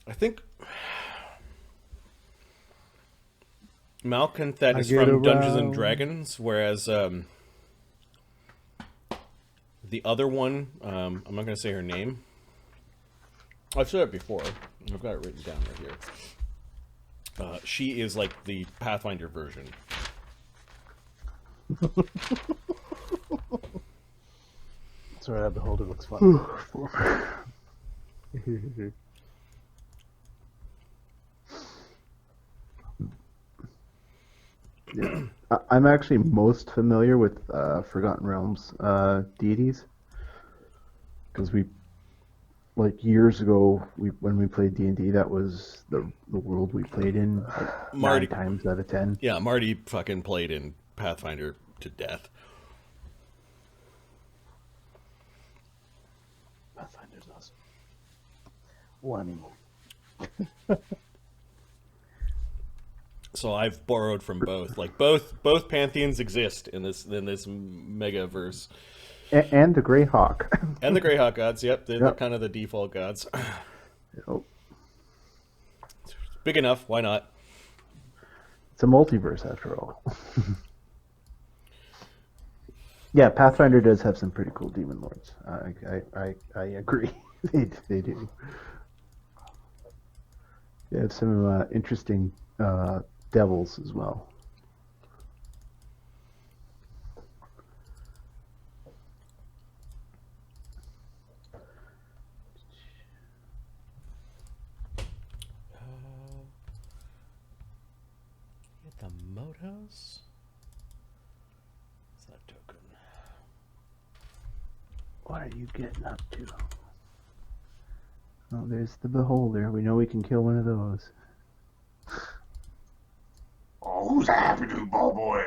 I think Malconth is get from Dungeons and around. Dragons, whereas the other one, I'm not going to say her name. I've said it before. I've got it written down right here. She is like the Pathfinder version. Sorry, that beholder looks fun. Yeah. I'm actually most familiar with Forgotten Realms deities because like years ago, when we played D&D, that was the world we played in like Marty- 9 times out of 10. Yeah, Marty fucking played in Pathfinder to death. Pathfinder's awesome. One. So I've borrowed from both. Like both pantheons exist in this megaverse. And the Greyhawk. And the Greyhawk gods, yep, they're Yep. kind of the default gods. Oh, Big enough, why not? it's a multiverse after all. Yeah, Pathfinder does have some pretty cool demon lords. I agree. They do. They have some interesting devils as well. Get the moat house. What's that token? What are you getting up to? Oh, there's the beholder. We know we can kill one of those. Oh, who's a happy new ball boy?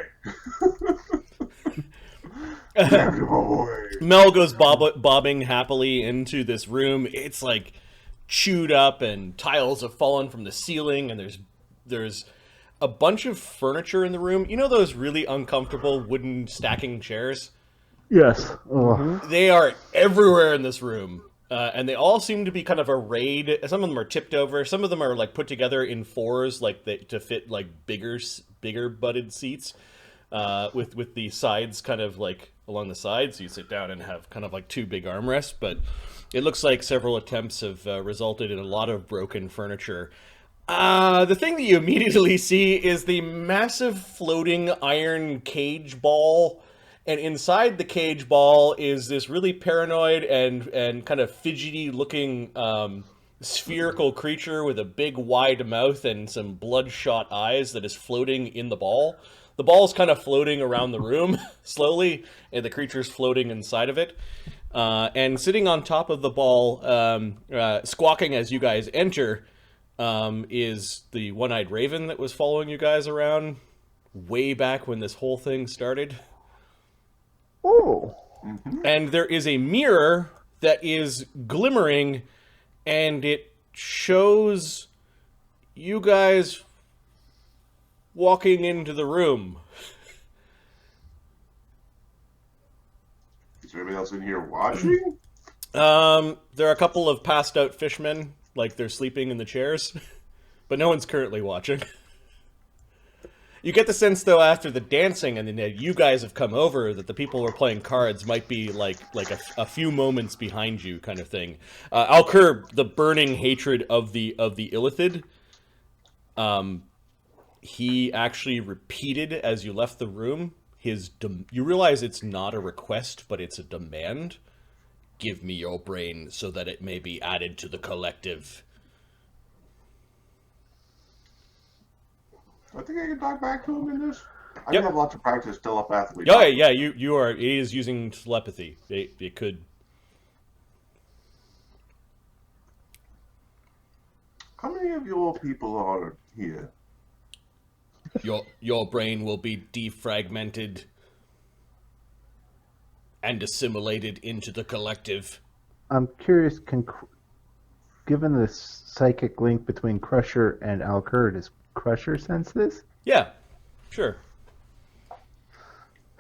Happy new ball boy. Mel goes bobbing happily into this room. It's like chewed up, and tiles have fallen from the ceiling, and there's a bunch of furniture in the room. You know those really uncomfortable wooden stacking chairs? Yes. Oh. They are everywhere in this room. And they all seem to be kind of arrayed. Some of them are tipped over. Some of them are like put together in fours, like to fit like bigger butted seats, with the sides kind of like along the sides. So you sit down and have kind of like two big armrests. But it looks like several attempts have resulted in a lot of broken furniture. The thing that you immediately see is the massive floating iron cage ball And inside the cage ball is this really paranoid and kind of fidgety-looking spherical creature with a big wide mouth and some bloodshot eyes that is floating in the ball. The ball's kind of floating around the room slowly, and the creature's floating inside of it. And sitting on top of the ball, squawking as you guys enter, is the one-eyed raven that was following you guys around way back when this whole thing started. Oh. And there is a mirror that is glimmering, and it shows you guys walking into the room. Is there anybody else in here watching? There are a couple of passed out fishmen, like they're sleeping in the chairs, but no one's currently watching. You get the sense, though, after the dancing and then you guys have come over, that the people who are playing cards might be like a few moments behind you, kind of thing. Alkur, the burning hatred of the Illithid, he actually repeated as you left the room you realize it's not a request, but it's a demand. Give me your brain so that it may be added to the collective. I think I can talk back to him in this. I Yep. have lots of practice telepathically. Oh, yeah, you are. It is using telepathy. It could. How many of your people are here? Your brain will be defragmented and assimilated into the collective. I'm curious, given the psychic link between Crusher and Alkur, does Crusher sense this? Yeah, sure.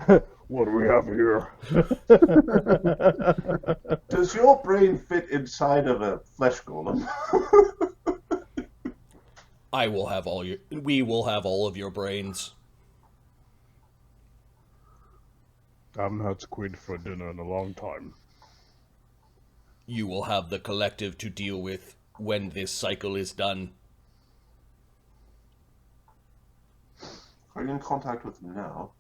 What do we have here? Does your brain fit inside of a flesh golem? We will have all of your brains. I've not had squid for dinner in a long time. You will have the collective to deal with when this cycle is done. Are you in contact with them now?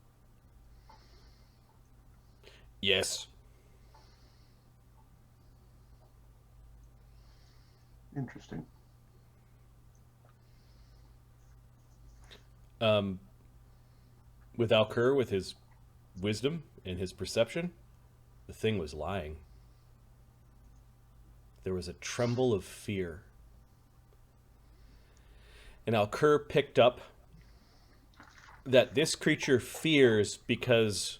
Yes. Interesting. With Alkur, with his wisdom and his perception, the thing was lying. There was a tremble of fear. And Alkur picked up that this creature fears because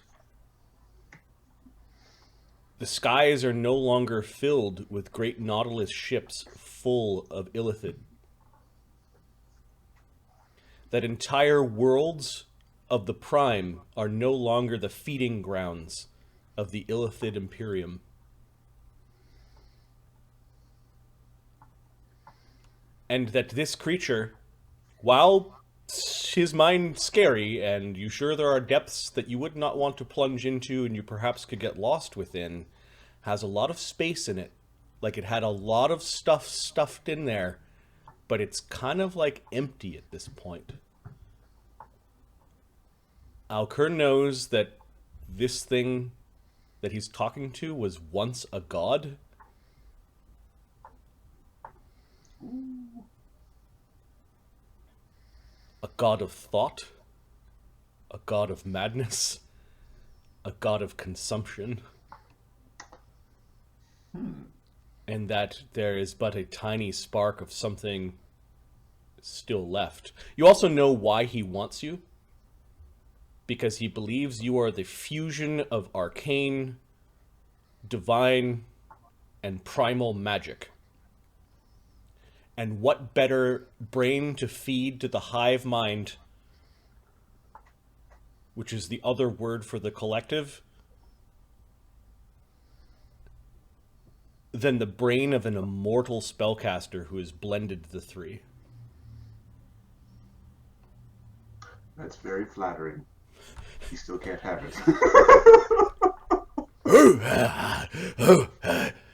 the skies are no longer filled with great Nautilus ships full of Illithid. That entire worlds of the Prime are no longer the feeding grounds of the Illithid Imperium. And that this creature, while his mind scary, and you sure there are depths that you would not want to plunge into and you perhaps could get lost within, has a lot of space in it. Like it had a lot of stuff stuffed in there, but it's kind of like empty at this point. Alkur knows that this thing that he's talking to was once a god. A god of thought, a god of madness, a god of consumption. And that there is but a tiny spark of something still left. You also know why he wants you. Because he believes you are the fusion of arcane, divine, and primal magic. And what better brain to feed to the hive mind, which is the other word for the collective, than the brain of an immortal spellcaster who has blended the three. That's very flattering. He still can't have it.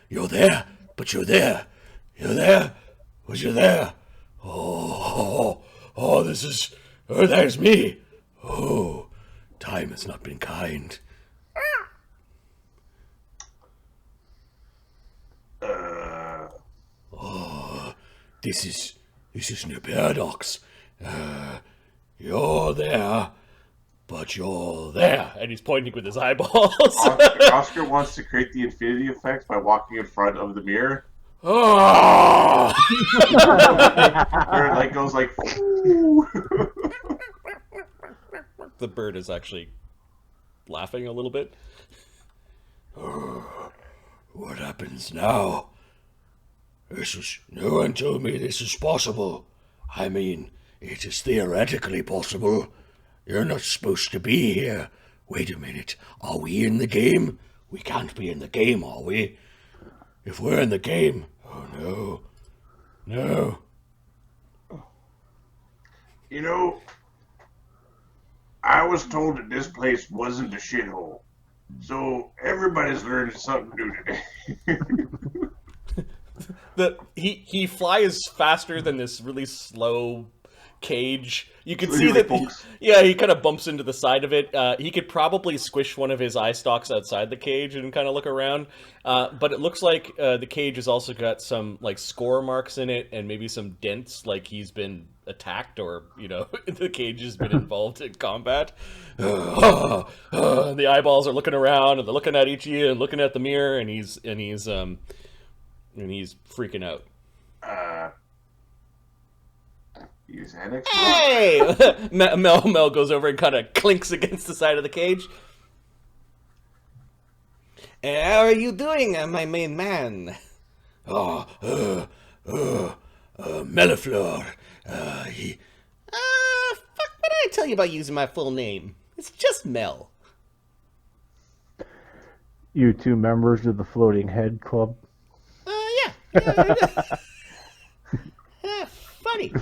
You're there, but you're there. You're there, but you're there. Oh, there's me. Oh, time has not been kind. This is no paradox. You're there, but you're there. And he's pointing with his eyeballs. Oscar wants to create the infinity effect by walking in front of the mirror. Oh! Where it like goes like. The bird is actually laughing a little bit. What happens now? No one told me this is possible. I mean, it is theoretically possible. You're not supposed to be here. Wait a minute. Are we in the game? We can't be in the game, are we? If we're in the game... Oh, no. No. You know, I was told that this place wasn't a shithole. So everybody's learning something new today. He flies faster than this really slow cage. You can see that. He kind of bumps into the side of it. He could probably squish one of his eye stalks outside the cage and kind of look around. But it looks like the cage has also got some like score marks in it and maybe some dents, like he's been attacked or the cage has been involved in combat. The eyeballs are looking around and they're looking at each of you and looking at the mirror and he's freaking out. Hey! Mel goes over and kind of clinks against the side of the cage. How are you doing, my main man? Mellifleur. Fuck what did I tell you about using my full name? It's just Mel. You two members of the Floating Head Club? Yeah. Funny.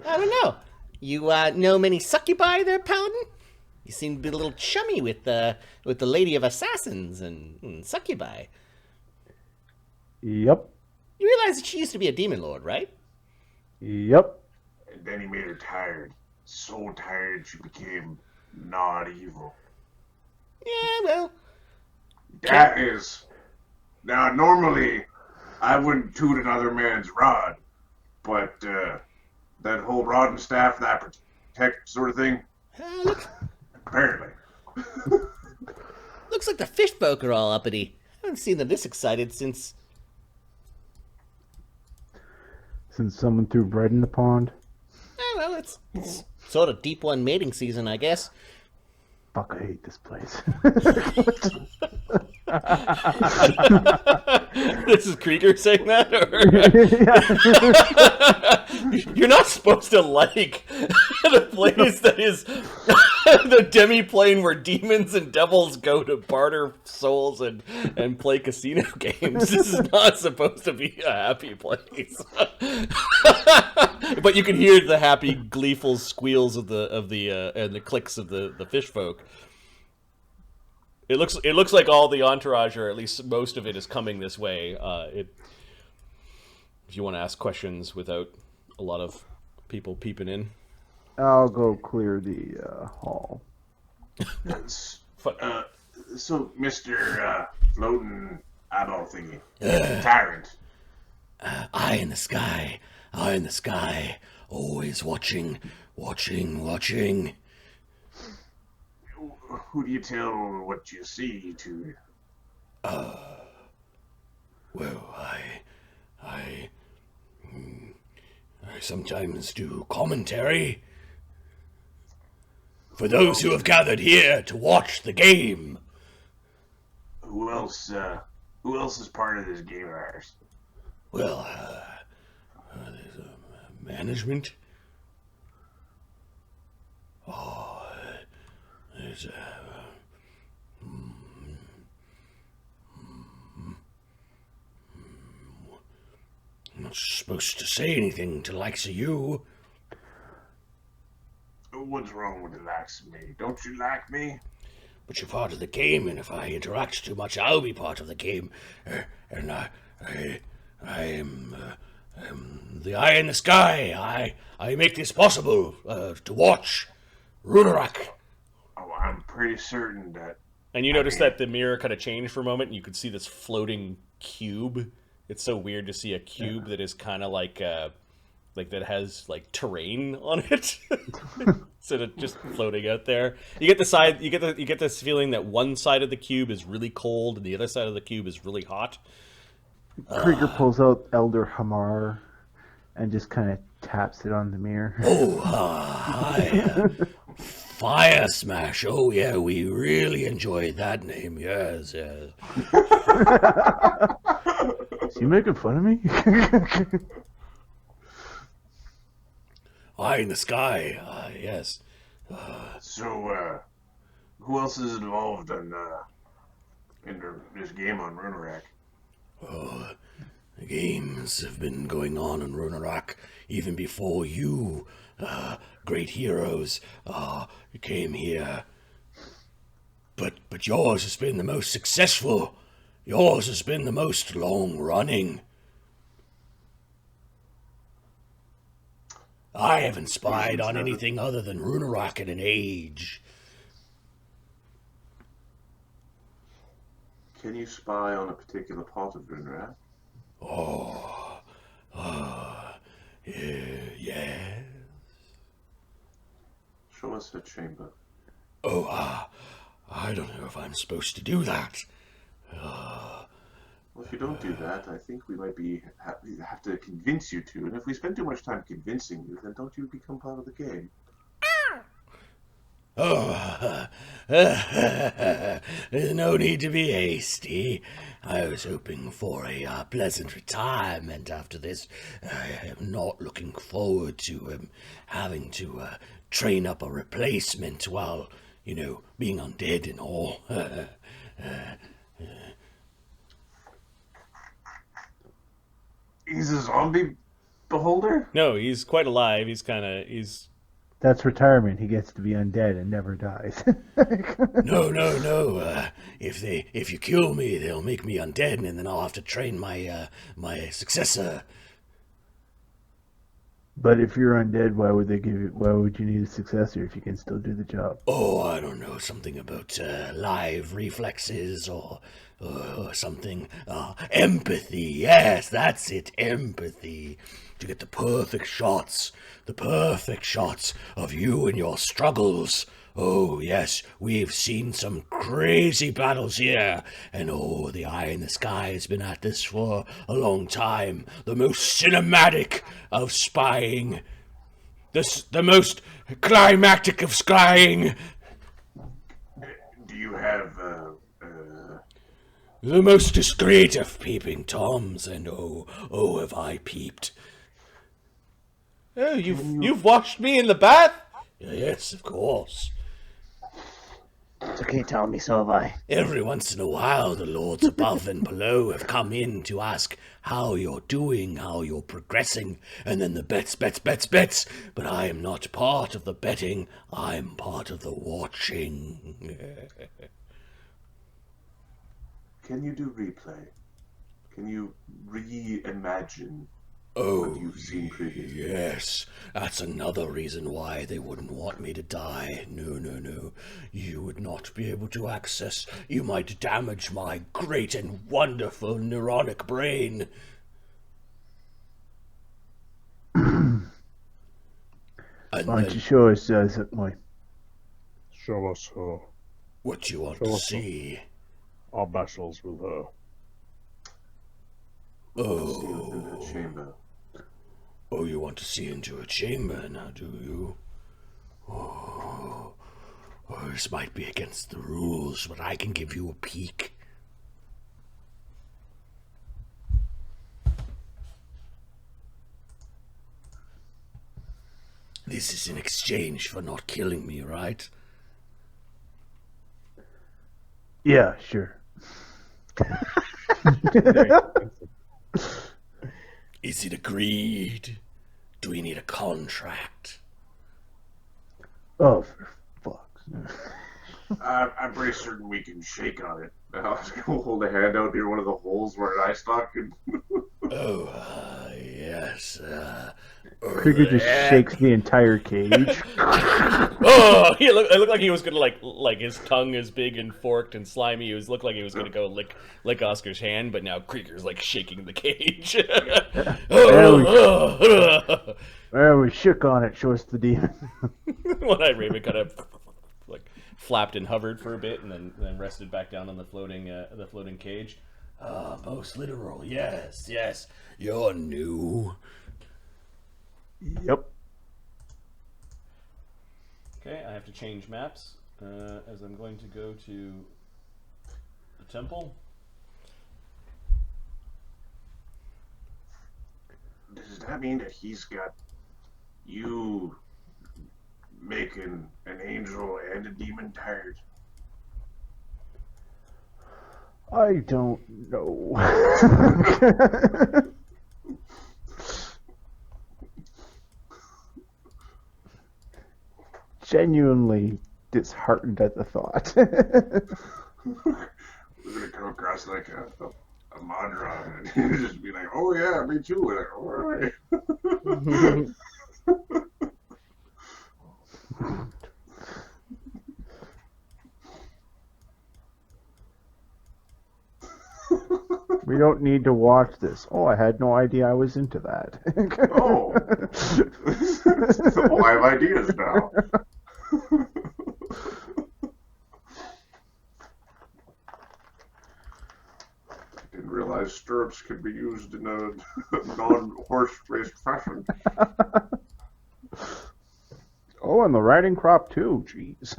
I don't know. You know many succubi there, Paladin? You seem to be a little chummy with the Lady of Assassins and succubi. Yep. You realize that she used to be a demon lord, right? Yep. And then he made her tired. So tired she became not evil. Yeah, well. That is... Now, normally, I wouldn't toot another man's rod, but that whole rod and staff, that protect sort of thing, apparently. Looks like the fish folk are all uppity. I haven't seen them this excited since someone threw bread in the pond. Well, it's sort of deep one mating season, I guess. Fuck, I hate this place. This is Krieger saying that? Or... You're not supposed to like the place that is the demi-plane where demons and devils go to barter souls and play casino games. This is not supposed to be a happy place. But you can hear the happy, gleeful squeals of the clicks of the fish folk. It looks like all the entourage, or at least most of it, is coming this way. If you want to ask questions without a lot of people peeping in, I'll go clear the hall. So, Mr. Floating Eyeball Thingy, Tyrant. Eye in the sky, always watching. Who do you tell what you see to? Well, I sometimes do commentary for those who have gathered here to watch the game. Who else is part of this game of ours? Well, there's management. There's I'm not supposed to say anything to the likes of you. What's wrong with the likes of me? Don't you like me? But you're part of the game, and if I interact too much, I'll be part of the game. And I am the eye in the sky. I make this possible to watch. Resurrect. Oh, I'm pretty certain that... and you notice that the mirror kind of changed for a moment, and you could see this floating cube It's so weird to see a cube that is kind of like that has like terrain on it instead of just floating out there. You get this feeling that one side of the cube is really cold and the other side of the cube is really hot. Krieger pulls out Elder Hamar and just kind of taps it on the mirror. Oh, hi. Fire Smash. Oh, yeah, we really enjoyed that name. Yes, yes. Is he making fun of me? Eye in the sky. Yes. So, who else is involved in this game on Resurrect? Oh, the games have been going on in Resurrect even before you, great heroes, came here. But yours has been the most successful. Yours has been the most long-running. I haven't spied on anything other than Resurrect in an age. Can you spy on a particular part of Resurrect? Yeah. Show us her chamber. I don't know if I'm supposed to do that. Well, if you don't do that, I think we might have to convince you to. And if we spend too much time convincing you, then don't you become part of the game? There's no need to be hasty. I was hoping for a pleasant retirement after this. I am not looking forward to having to train up a replacement while, being undead and all. He's a zombie beholder? No, he's quite alive. That's retirement. He gets to be undead and never dies. No. If you kill me, they'll make me undead, and then I'll have to train my successor. But if you're undead, why would you need a successor if you can still do the job? Oh, I don't know, something about live reflexes or something. Empathy, yes, that's it, empathy. To get the perfect shots of you and your struggles. Oh, yes, we've seen some crazy battles here, and the Eye in the Sky has been at this for a long time. The most cinematic of spying. The most climactic of spying. Do you have, The most discreet of peeping Toms, and have I peeped. Oh, you've washed me in the bath? Yes, of course. It's okay, Ptolemy, so have I. Every once in a while, the lords above and below have come in to ask how you're doing, how you're progressing, and then the bets. But I am not part of the betting, I'm part of the watching. Can you do replay? Can you reimagine Oh, what you've seen previously? yes. That's another reason why they wouldn't want me to die. No. You would not be able to access. You might damage my great and wonderful neuronic brain. Why don't you show us, Zuggtmoy? Show us her. What you want Show to us see? Our battles with her. See within her chamber. Oh, you want to see into a chamber now, do you? Oh, this might be against the rules, but I can give you a peek. This is in exchange for not killing me, right? Yeah, sure. Is it agreed? Do we need a contract? Oh, for fuck's sake. I'm pretty certain we can shake on it. I'll just go hold a hand out near one of the holes where an eye stalk and... Oh, yes. Krieger just shakes the entire cage. Oh, it looked like he was gonna like his tongue is big and forked and slimy. It looked like he was gonna go lick Oscar's hand, but now Krieger's like shaking the cage. Well, we shook on it, show us the demon. One-eyed Raven kind of like flapped and hovered for a bit, and then rested back down on the floating cage. Most literal, yes. You're new. Yep. Okay, I have to change maps as I'm going to go to the temple. Does that mean that he's got you making an angel and a demon tired? I don't know. Genuinely disheartened at the thought. We're gonna come across like a Madra and just be like, "Oh yeah, me too." We're like, all right. We don't need to watch this. Oh, I had no idea I was into that. Oh, so I have ideas now. Didn't realize stirrups could be used in a non-horse-raced fashion. Oh, and the riding crop too. Jeez.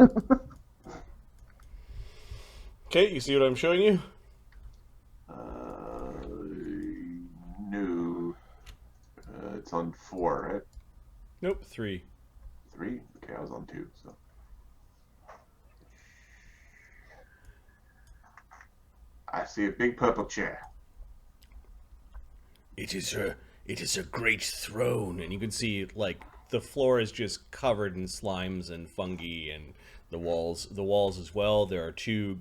Okay, you see what I'm showing you? No. It's on 4, right? Nope, 3. 3? Okay, I was on 2, so. I see a big purple chair. It is a great throne, and you can see like the floor is just covered in slimes and fungi, and the walls as well. There are two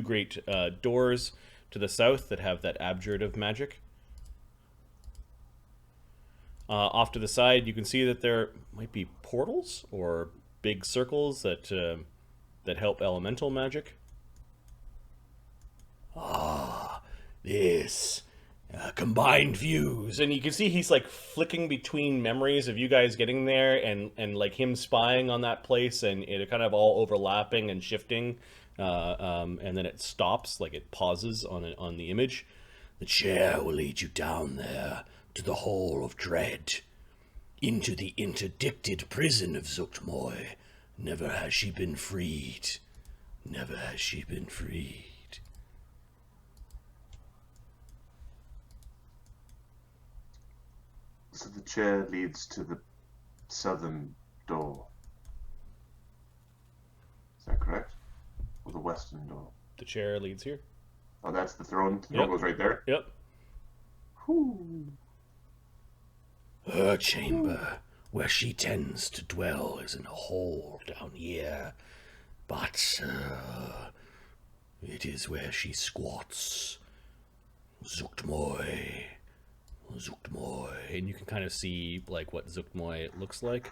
great doors to the south that have that abjurative magic. Off to the side, you can see that there might be portals or big circles that help elemental magic. This combined views, and you can see he's like flicking between memories of you guys getting there and like him spying on that place, and it kind of all overlapping and shifting, and then it stops, like it pauses on the image. The chair will lead you down there to the Hall of Dread, into the interdicted prison of Zuggtmoy. Never has she been freed. Never has she been freed. So the chair leads to the southern door. Is that correct? Or the western door? The chair leads here. Oh, that's the throne. The throne goes right there? Yep. Whew. Her chamber, where she tends to dwell, is in a hall down here. But it is where she squats. Zuggtmoy. And you can kind of see like what Zuggtmoy looks like.